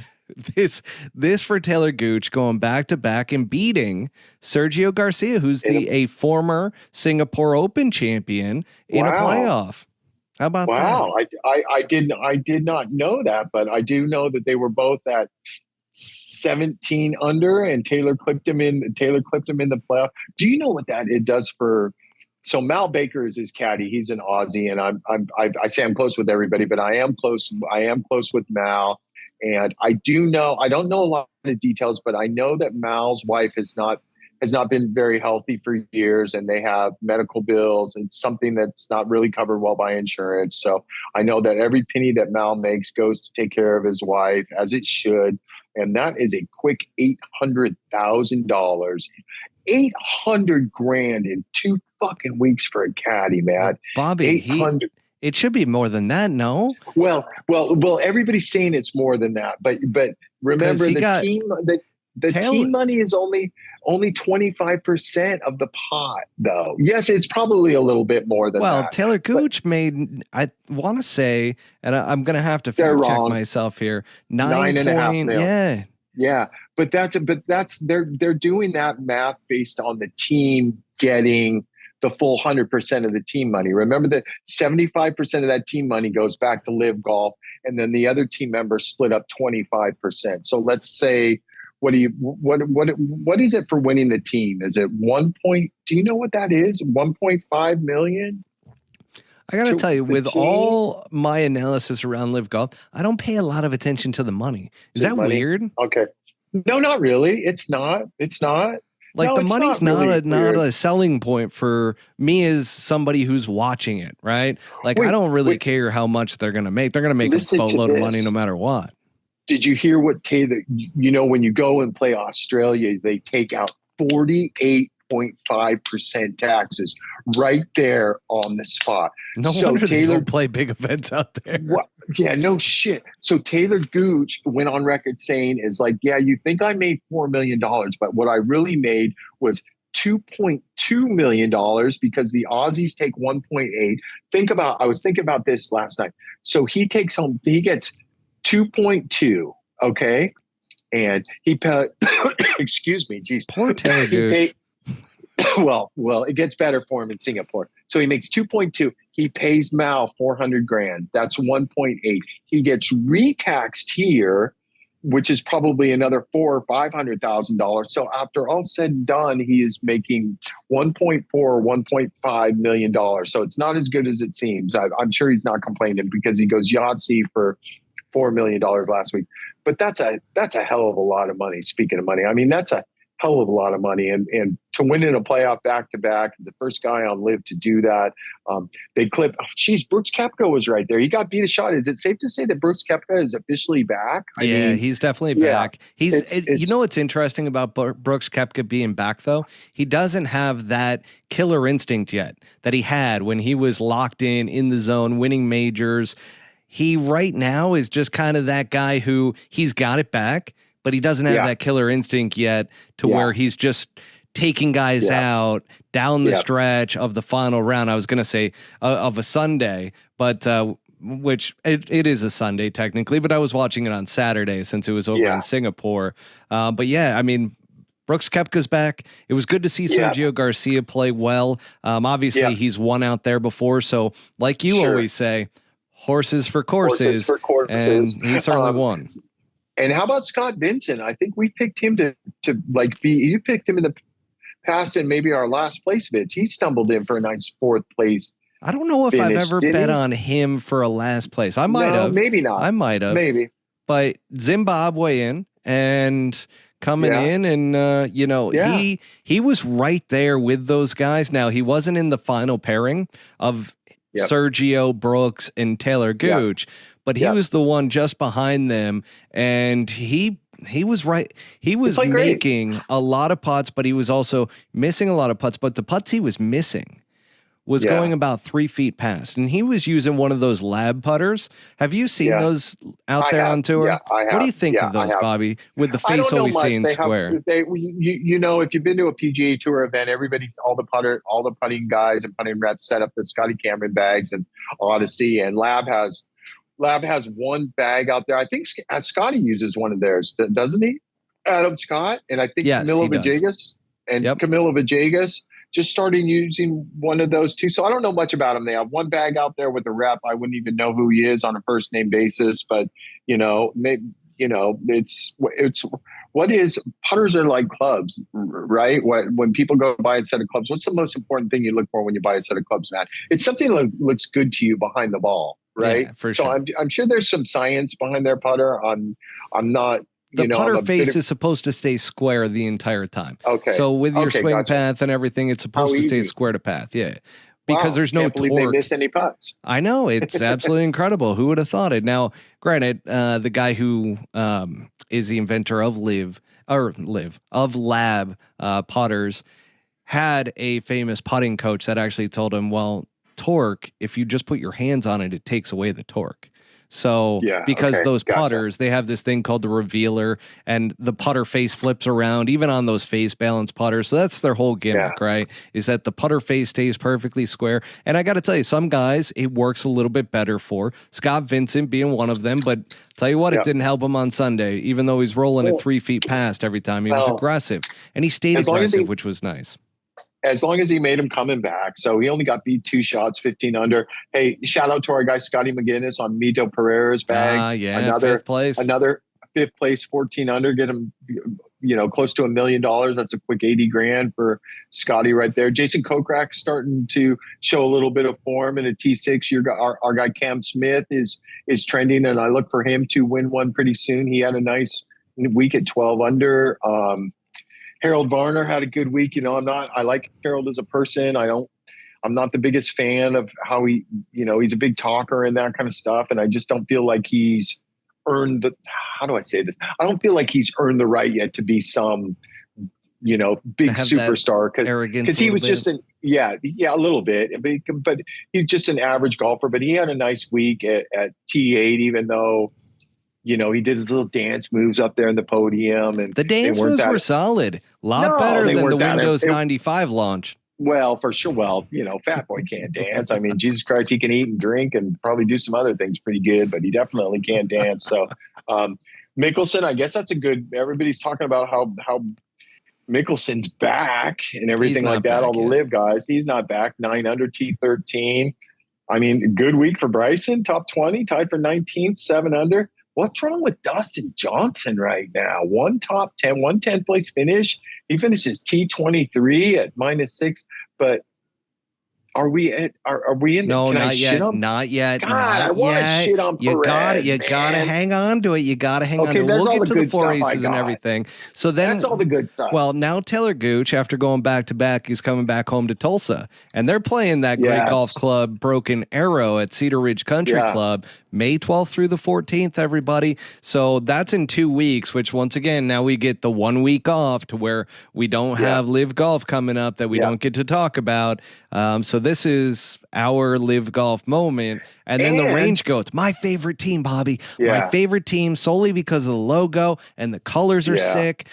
this for Taylor Gooch, going back to back and beating Sergio Garcia, who's a former Singapore Open champion in a playoff. How about that? Wow. I did not know that, but I do know that they were both at 17 under, and Taylor clipped him in the playoff. Do you know what it does for? So Mal Baker is his caddy. He's an Aussie, and I say I'm close with everybody, but I am close with Mal. And I don't know a lot of details, but I know that Mal's wife has not been very healthy for years, and they have medical bills and something that's not really covered well by insurance. So I know that every penny that Mal makes goes to take care of his wife, as it should. And that is a quick $800,000, $800,000 in 2 fucking weeks for a caddy, man. Bobby, 800. It should be more than that, no? Well, everybody's saying it's more than that, but remember the team money is only 25% of the pot, though. Yes, it's probably a little bit more than that. Well, Taylor Gooch made, I want to say, and I'm going to have to fact check myself here, 9.5 million. Yeah, but they're doing that math based on the team getting the full 100% of the team money. Remember that 75% of that team money goes back to LIV Golf, and then the other team members split up 25%. So let's say, what is it for winning the team? Is it do you know what that is? 1.5 million? I got to tell you, with all my analysis around LIV Golf, I don't pay a lot of attention to the money. Is that weird? Okay. No, not really. It's not. Like, the money's not a selling point for me as somebody who's watching it, right? Like, I don't really care how much they're going to make. They're going to make a boatload of money no matter what. Did you hear what Taylor, when you go and play Australia, they take out 48.5% taxes right there on the spot. No wonder they don't play big events out there. Yeah, no shit. So Taylor Gooch went on record saying is like, yeah, you think I made $4 million, but what I really made was $2.2 million, because the Aussies take 1.8. I was thinking about this last night. So he gets 2.2. Okay. And he paid, excuse me, geez. Poor Taylor Gooch. Well, it gets better for him in Singapore. So he makes 2.2. He pays Mal $400,000. That's 1.8. He gets retaxed here, which is probably another $400,000 or $500,000. So after all said and done, he is making $1.4 or $1.5 million. So it's not as good as it seems. I'm sure he's not complaining, because he goes Yahtzee for $4 million last week. But that's a hell of a lot of money. Speaking of money, I mean, that's a hell of a lot of money. And to win in a playoff back-to-back, is the first guy on LIV to do that. They clip, Brooks Koepka was right there. He got beat a shot. Is it safe to say that Brooks Koepka is officially back? I mean, he's definitely back. You know what's interesting about Brooks Koepka being back, though? He doesn't have that killer instinct yet that he had when he was locked in the zone, winning majors. He right now is just kind of that guy who he's got it back, but he doesn't have that killer instinct yet to where he's just taking guys out down the stretch of the final round. I was going to say of a Sunday, but which it is a Sunday technically, but I was watching it on Saturday since it was over in Singapore. But yeah, I mean, Brooks Koepka's back. It was good to see Sergio Garcia play well. Obviously, he's won out there before. So like you always say, horses for courses. And he certainly won. And how about Scott Vincent? I think we picked him to you picked him in the past and maybe our last place bids. He stumbled in for a nice fourth place. I don't know if I've ever bet on him for a last place. I might have. Maybe not. I might have. Maybe. But Zimbabwe in and coming in and, he was right there with those guys. Now, he wasn't in the final pairing of Sergio, Brooks, and Taylor Gooch, but he was the one just behind them, and he was right. He was making a lot of putts, but he was also missing a lot of putts. But the putts he was missing was going about 3 feet past, and he was using one of those lab putters. Have you seen those out there on tour? Yeah, I have. What do you think of those, Bobby? With the face always staying square. If you've been to a PGA Tour event, all the putting guys and putting reps set up the Scotty Cameron bags and Odyssey, and Lab has one bag out there. I think Scotty uses one of theirs, doesn't he? Adam Scott, and I think Camilo Villegas just starting using one of those too. So I don't know much about them. They have one bag out there with a rep. I wouldn't even know who he is on a first name basis, but putters are like clubs, right? When people go buy a set of clubs, what's the most important thing you look for when you buy a set of clubs, Matt? It's something that looks good to you behind the ball, right? Yeah, for sure. So I'm sure there's some science behind their putter. I'm not. The putter face is supposed to stay square the entire time. Okay. So with your swing path and everything, it's supposed to stay square to path. Yeah. Because there's no torque. They miss any putts. I know. It's absolutely incredible. Who would have thought it? Now, granted, the guy who is the inventor of lab putters had a famous putting coach that actually told him, well, torque, if you just put your hands on it, it takes away the torque. So because those putters, they have this thing called the revealer, and the putter face flips around even on those face balance putters. So that's their whole gimmick, right? Is that the putter face stays perfectly square. And I got to tell you, some guys it works a little bit better for. Scott Vincent being one of them, but tell you what, it didn't help him on Sunday, even though he's rolling it 3 feet past every time. He was aggressive, and he stayed aggressive, which was nice. As long as he made him coming back. So he only got beat 2 shots, 15 under. Hey, shout out to our guy, Scotty McGinnis on Mito Pereira's bag. Another fifth place, 14 under, get him, close to $1 million. That's a quick 80 grand for Scotty right there. Jason Kokrak starting to show a little bit of form in a T6. Our guy, Cam Smith is trending, and I look for him to win one pretty soon. He had a nice week at 12 under. Harold Varner had a good week. I like Harold as a person. I'm not the biggest fan of how he's a big talker and that kind of stuff. And I just don't feel like he's earned how do I say this? I don't feel like he's earned the right yet to be some, big superstar because he was just a little bit, but he's just an average golfer, but he had a nice week at T8, even though, he did his little dance moves up there in the podium, and the dance moves were solid. A lot better than the Windows 95 launch. Well, for sure. Well, Fat Boy can't dance. I mean, Jesus Christ, he can eat and drink and probably do some other things pretty good, but he definitely can't dance. So, Mickelson, I guess that's a good. Everybody's talking about how Mickelson's back and everything like that. All the LIV guys, he's not back. 9 under, T13. I mean, good week for Bryson. Top 20, tied for 19th, 7 under. What's wrong with Dustin Johnson right now? 1 top 10, 10th place finish. He finishes T23 at -6. But Are we in? No, Can I not shit yet. on? Not yet. God, Not I want to yet. shit on Perez. You gotta man. hang on to it. You gotta hang on Okay, to it. there's We'll all get the to the good four stuff I aces and got. everything. So then That's all the good stuff. Well, now Taylor Gooch, after going back to back, is coming back home to Tulsa, and they're playing that great golf club, Broken Arrow, at Cedar Ridge Country Club, May 12th through the 14th. Everybody, so that's in 2 weeks. Which once again, now we get the 1 week off to where we don't have LIV Golf coming up that we don't get to talk about. So this is our LIV Golf moment, and then the RangeGoats, my favorite team, Bobby, my favorite team solely because of the logo and the colors are sick.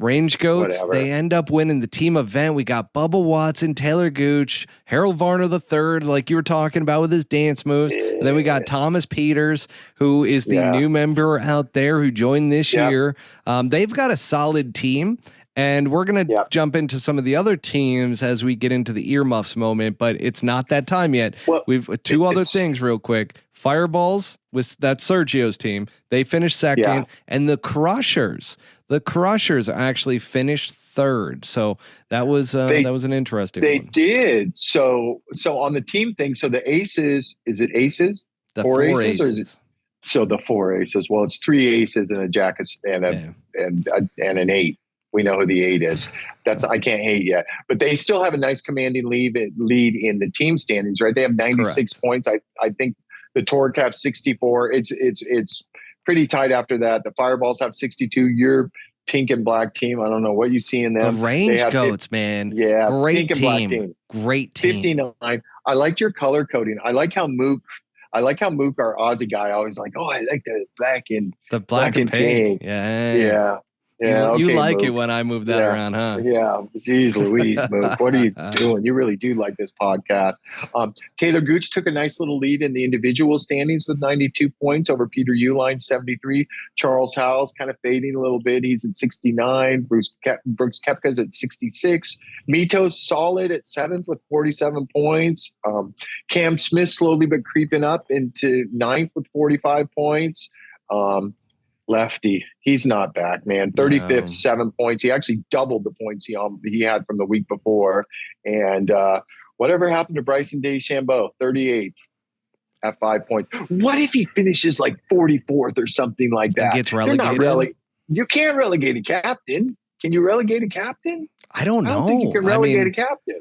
RangeGoats, they end up winning the team event. We got Bubba Watson, Taylor Gooch, Harold Varner III, like you were talking about with his dance moves. And then we got Thomas Peters, who is the new member out there who joined this year. They've got a solid team. And we're going to jump into some of the other teams as we get into the earmuffs moment, but it's not that time yet. Well, we've two other things real quick. Fireballs, that's Sergio's team. They finished second. And the Crushers actually finished third. So that was an interesting one. They did. So on the team thing, so the aces, is it aces? The four aces. Or is it? So the four aces. Well, it's three aces and a jack and an eight. We know who the eight is. I can't hate yet, but they still have a nice commanding lead in the team standings, right? They have 96 points. I think the Torque have 64. It's pretty tight after that. The Fireballs have 62. Your pink and black team, I don't know what you see in them. The RangeGoats, man. Yeah, great pink and team. Black team. Great team. 59. I liked your color coding. I like how Mook, our Aussie guy, always like, oh, I like the black and pink. Yeah. Yeah, you like it when I move that around, huh? Yeah, geez Louise, Mook. What are you doing? You really do like this podcast. Taylor Gooch took a nice little lead in the individual standings with 92 points over Peter Uline, 73. Charles Howell's kind of fading a little bit. He's at 69. Brooks Koepka's at 66. Mito's solid at 7th with 47 points. Cam Smith slowly but creeping up into 9th with 45 points. Lefty, he's not back, man. 35th, 7 points. He actually doubled the points he had from the week before. And whatever happened to Bryson DeChambeau, 38th at 5 points. What if he finishes like 44th or something like that? And gets relegated. You can't relegate a captain. Can you relegate a captain? I don't know. I don't think you can relegate a captain.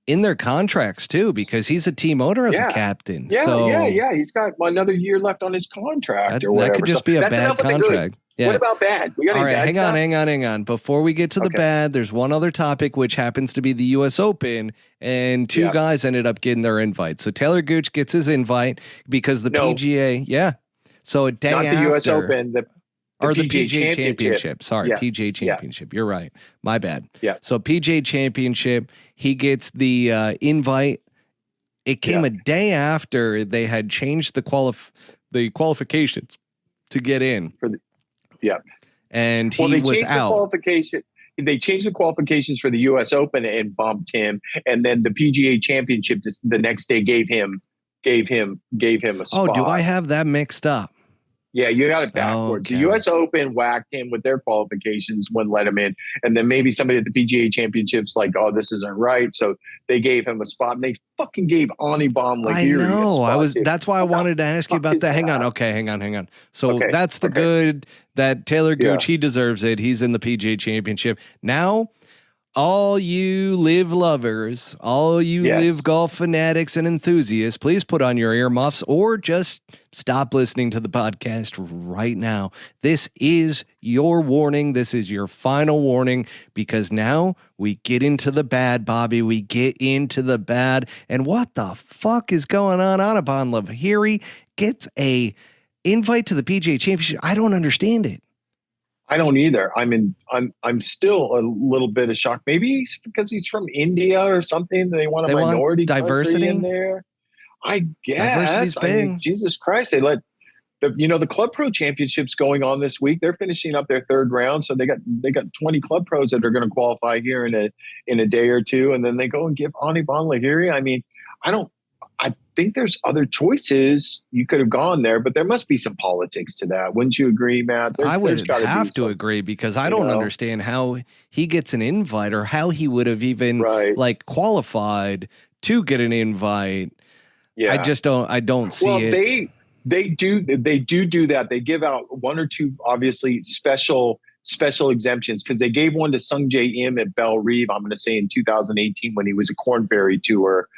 In their contracts too, because he's a team owner as a captain. Yeah. He's got another year left on his contract or whatever. That could just be a bad contract. Yeah. What about bad? We got all right, hang on. Before we get to the bad, there's one other topic, which happens to be the U.S. Open, and two guys ended up getting their invite. So Taylor Gooch gets his invite because the PGA, So a day not after, the U.S. Open, the PGA Championship. Sorry, PGA Championship. You're right. My bad. Yeah. So PGA Championship, he gets the invite. It came a day after they had changed the qualifications to get in. And he was out. They changed the qualifications for the U.S. Open and bumped him, and then the PGA Championship the next day gave him a spot. Oh, do I have that mixed up? Yeah, you got it backwards. The U.S. Open whacked him with their qualifications, wouldn't let him in. And then maybe somebody at the PGA Championships like, oh, this isn't right. So they gave him a spot. And they fucking gave Ani Lahiri a spot. That's why I wanted to ask you about that. Hang on. So that's the good that Taylor Gooch, he deserves it. He's in the PGA Championship. Now, all you LIV lovers, all you LIV golf fanatics and enthusiasts, please put on your earmuffs or just stop listening to the podcast right now. This is your warning. This is your final warning, because now we get into the bad, Bobby. We get into the bad. And what the fuck is going on? Ani Lahiri gets a invite to the PGA Championship. I don't understand it. I don't either. I'm still a little bit of shock. Maybe because he's from India or something. They want a minority diversity in there. I guess. Jesus Christ! They let the Club Pro Championships going on this week. They're finishing up their third round, so they got 20 Club Pros that are going to qualify here in a day or two, and then they go and give Ani Lahiri. I mean, I think there's other choices. You could have gone there, but there must be some politics to that. Wouldn't you agree, Matt? I would have to agree, because I don't understand how he gets an invite or how he would have even qualified to get an invite. Yeah. I don't see it. They do that. They give out one or two obviously special exemptions, because they gave one to Sung J Im at Belle Reve, I'm going to say in 2018, when he was a Corn Ferry Tour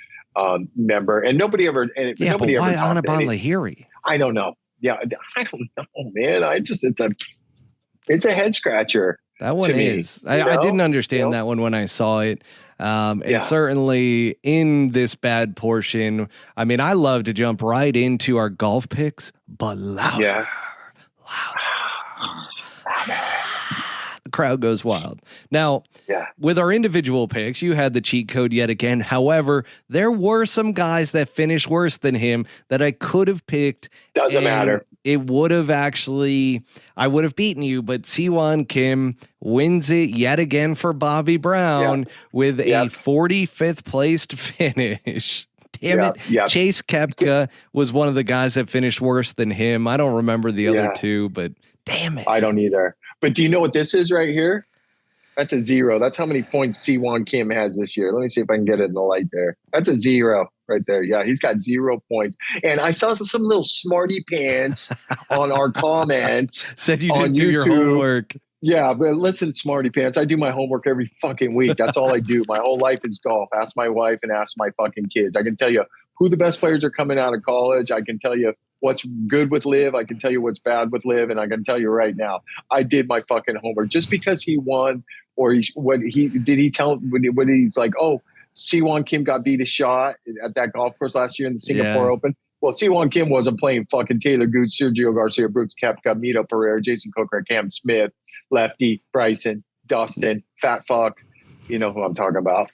member, and nobody ever. And yeah, nobody but why ever Anibal Lahiri? I don't know. Yeah, I don't know, man. It's a head scratcher. That one is. I didn't understand that one when I saw it. And certainly in this bad portion, I mean, I love to jump right into our golf picks, but louder. The crowd goes wild. Now, with our individual picks, you had the cheat code yet again. However, there were some guys that finished worse than him that I could have picked. Doesn't matter. It would have I would have beaten you, but Siwon Kim wins it yet again for Bobby Brown with a 45th placed finish. Damn it. Chase Koepka was one of the guys that finished worse than him. I don't remember the other two, but damn it. I don't either. But do you know what this is right here? That's a 0. That's how many points Siwon Kim has this year. Let me see if I can get it in the light there. That's a 0 right there. Yeah, he's got 0 points. And I saw some little smarty pants on our comments. Said you didn't do your homework. Yeah, but listen, smarty pants, I do my homework every fucking week. That's all I do. My whole life is golf. Ask my wife and ask my fucking kids. I can tell you who the best players are coming out of college. I can tell you what's good with LIV. I can tell you what's bad with LIV. And I can tell you right now, I did my fucking homework. Just because he won, or he's like, oh, Siwon Kim got beat a shot at that golf course last year in the Singapore Open. Well, Siwon Kim wasn't playing fucking Taylor Gooch, Sergio Garcia, Brooks Koepka, Mito Pereira, Jason Kokrak, Cam Smith, Lefty, Bryson, Dustin, Fat Fuck. You know who I'm talking about.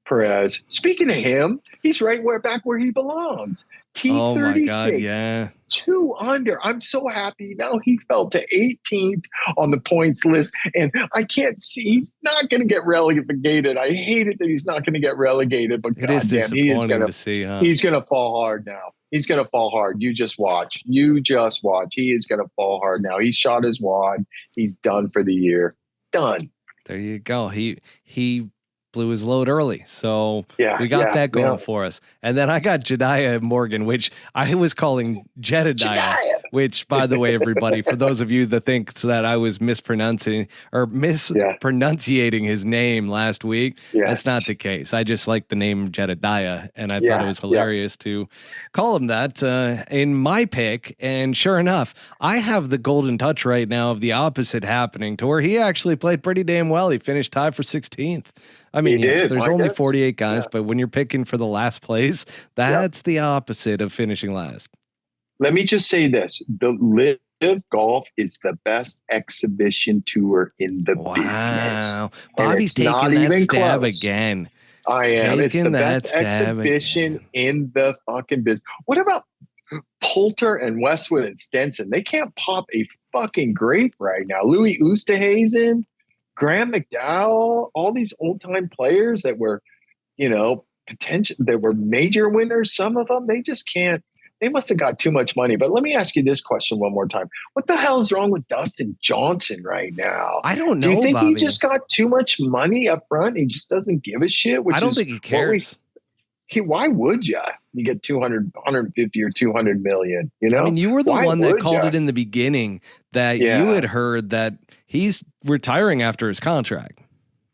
Perez. Speaking of him, he's back where he belongs. T36. Oh my God, yeah. 2 under. I'm so happy. Now he fell to 18th on the points list, and I can't see. He's not going to get relegated. I hate it that he's not going to get relegated, but it is disappointing to see. Huh? He's going to fall hard now. He's going to fall hard. You just watch. He is going to fall hard now. He shot his wad. He's done for the year. Done. There you go. He blew his load early. So we got that going for us. And then I got Jediah Morgan, which I was calling Jedediah, which, by the way, everybody, for those of you that think that I was mispronunciating his name last week, that's not the case. I just like the name Jedediah, and I thought it was hilarious to call him that in my pick. And sure enough, I have the golden touch right now of the opposite happening, to where he actually played pretty damn well. He finished tied for 16th. I mean, there's only 48 guys, but when you're picking for the last place, that's the opposite of finishing last. Let me just say this. The LIV Golf is the best exhibition tour in the business. Bobby's taking that stab again. I am. It's the best exhibition in the fucking business. What about Poulter and Westwood and Stenson? They can't pop a fucking grape right now. Louis Oosthuizen, Graham McDowell, all these old-time players that were, that were major winners, some of them, they just can't. They must have got too much money. But let me ask you this question one more time. What the hell is wrong with Dustin Johnson right now? I don't know, Do you think Bobby. He just got too much money up front? He just doesn't give a shit? I don't think he cares. Why would you? You get 200, 150 or 200 million, I mean, you were the one that called it in the beginning that you had heard that he's retiring after his contract.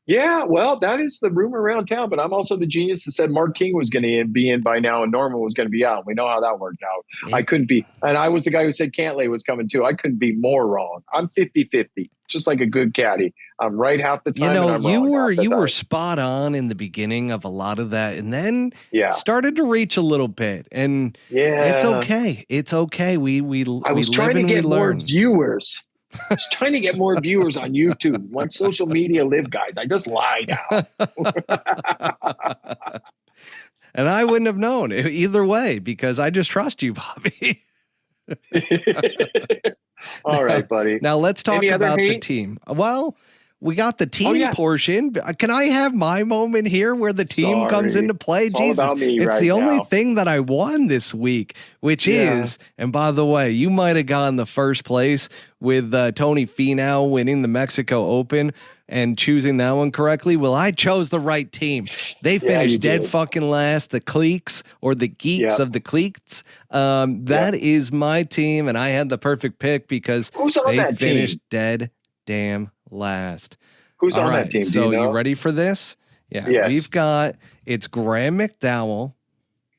Yeah, well, that is the rumor around town, but I'm also the genius that said Mark King was going to be in by now and Norman was going to be out. We know how that worked out. Yeah. I couldn't be, and I was the guy who said Cantlay was coming too. I couldn't be more wrong. I'm 50-50, just like a good caddy. I'm right half the time. You were spot on in the beginning of a lot of that, and then started to reach a little bit. And it's okay. It's okay. I was trying to get more viewers. I was trying to get more viewers on YouTube. On social media, LIV guys. I just lie now. And I wouldn't have known either way because I just trust you, Bobby. All right, buddy. Now let's talk about the team. Well, we got the team portion. Can I have my moment here where the team comes into play? It's Jesus, all about me it's right the only now. thing that I won this week, which is, and by the way, you might have gotten the first place with Tony Finau winning the Mexico Open and choosing that one correctly. Well, I chose the right team. They finished dead fucking last. The Cleeks, or the Geeks of the Cleeks. That is my team, and I had the perfect pick because they finished dead damn last. Who's on that team? So you ready for this? Yeah. Yes. We've got, it's Graham McDowell.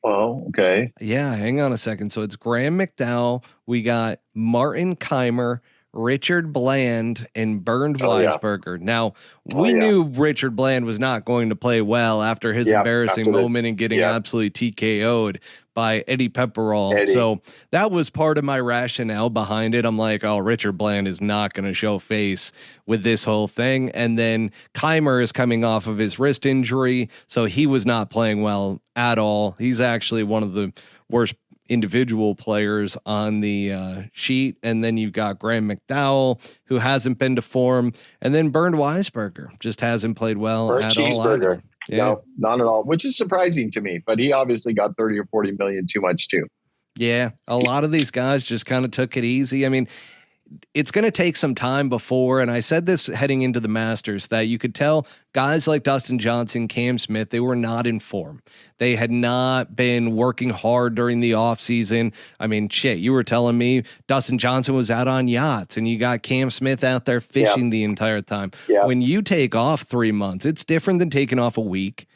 Oh, okay. Yeah, hang on a second. So it's Graham McDowell. We got Martin Keimer, Richard Bland, and Bernd Weisberger. Now, we knew Richard Bland was not going to play well after his embarrassing moment and getting absolutely TKO'd by Eddie Pepperell. So that was part of my rationale behind it. I'm like, oh, Richard Bland is not going to show face with this whole thing. And then Keimer is coming off of his wrist injury, so he was not playing well at all. He's actually one of the worst individual players on the sheet. And then you've got Graham McDowell, who hasn't been to form, and then Bernd Weisberger just hasn't played well at all either. No, not at all, which is surprising to me, but he obviously got 30 or 40 million too much too. Yeah, a lot of these guys just kind of took it easy. I mean, it's going to take some time before, and I said this heading into the Masters, that you could tell guys like Dustin Johnson, Cam Smith, they were not in form. They had not been working hard during the offseason. I mean, shit, you were telling me Dustin Johnson was out on yachts, and you got Cam Smith out there fishing the entire time. When you take off 3 months, it's different than taking off a week.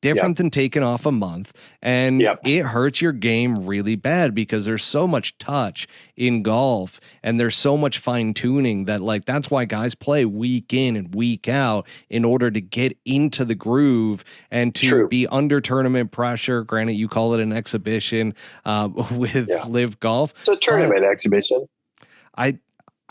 Different than taking off a month, and it hurts your game really bad because there's so much touch in golf and there's so much fine tuning that, like, that's why guys play week in and week out in order to get into the groove and to be under tournament pressure. Granted, you call it an exhibition with LIV Golf. It's a tournament exhibition. I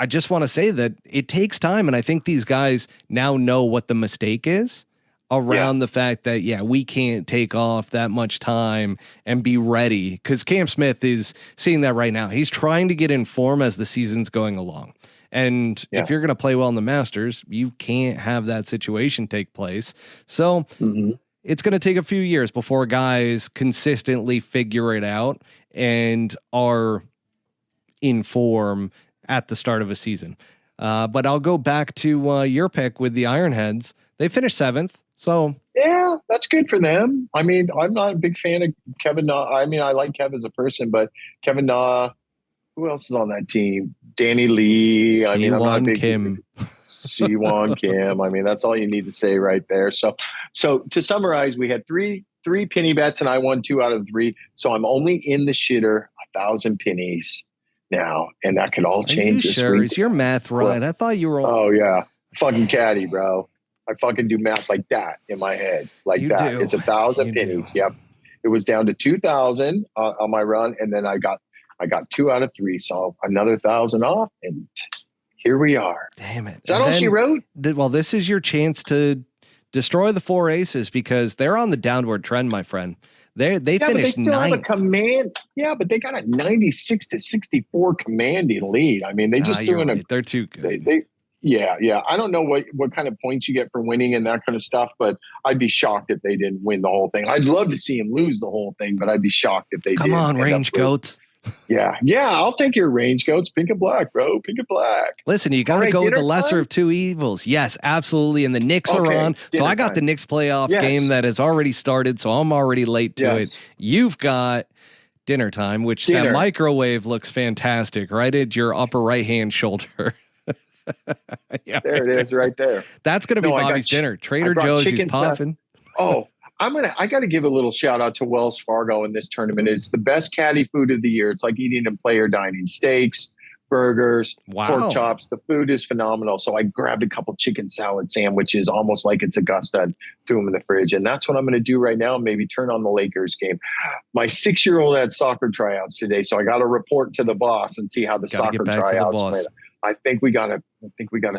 just want to say that it takes time, and I think these guys now know what the mistake is around the fact that, we can't take off that much time and be ready, because Cam Smith is seeing that right now. He's trying to get in form as the season's going along. And if you're going to play well in the Masters, you can't have that situation take place. So it's going to take a few years before guys consistently figure it out and are in form at the start of a season. But I'll go back to your pick with the Ironheads. They finished 7th. So yeah, that's good for them. I mean, I'm not a big fan of Kevin Na. I mean, I like Kev as a person, but Kevin Na, who else is on that team? Danny Lee. I mean, I'm not a big Kim. Siwon Kim. I mean, that's all you need to say right there. So to summarize, we had three penny bets, and I won 2 out of 3. So I'm only in the shitter 1,000 pennies now, and that could all change this week. Is your math right? Well, I thought you were. Oh yeah, fucking caddy, bro. I fucking do math like that in my head, like you that. Do. It's 1,000 pennies. Yep. It was down to 2,000 on my run, and then I got 2 out of 3, so another 1,000 off, and here we are. Damn it! Is that all she wrote? Well, this is your chance to destroy the 4 aces because they're on the downward trend, my friend. They finished but they still 9th. have a command. Yeah, but they got a 96-64 commanding lead. I mean, they just doing right. They're too good. Yeah. I don't know what kind of points you get for winning and that kind of stuff, but I'd be shocked if they didn't win the whole thing. I'd love to see them lose the whole thing, but I'd be shocked if they did. Come on, RangeGoats. Yeah. I'll take your RangeGoats. Pink and black, bro. Pink and black. Listen, you got to go with the lesser of two evils. Yes, absolutely. And the Knicks are on. So I got the Knicks playoff game that has already started, so I'm already late to it. You've got dinner time, which that microwave looks fantastic right at your upper right-hand shoulder. There it is, right there. That's going to be Bobby's dinner. Trader Joe's, he's popping. I got to give a little shout out to Wells Fargo in this tournament. It's the best caddy food of the year. It's like eating in player dining. Steaks, burgers, pork chops. The food is phenomenal. So I grabbed a couple chicken salad sandwiches, almost like it's Augusta, and threw them in the fridge. And that's what I'm going to do right now. Maybe turn on the Lakers game. My 6-year-old had soccer tryouts today, so I got to report to the boss and see how the soccer tryouts went. I think we got a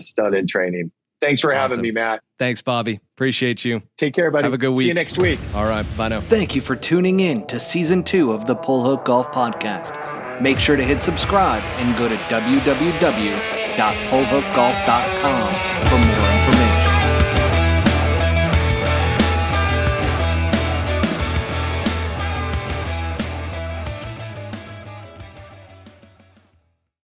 stud in training. Thanks for having me, Matt. Thanks, Bobby. Appreciate you. Take care, buddy. Have a good week. See you next week. All right. Bye now. Thank you for tuning in to Season 2 of the Pull Hook Golf Podcast. Make sure to hit subscribe and go to www.pullhookgolf.com for more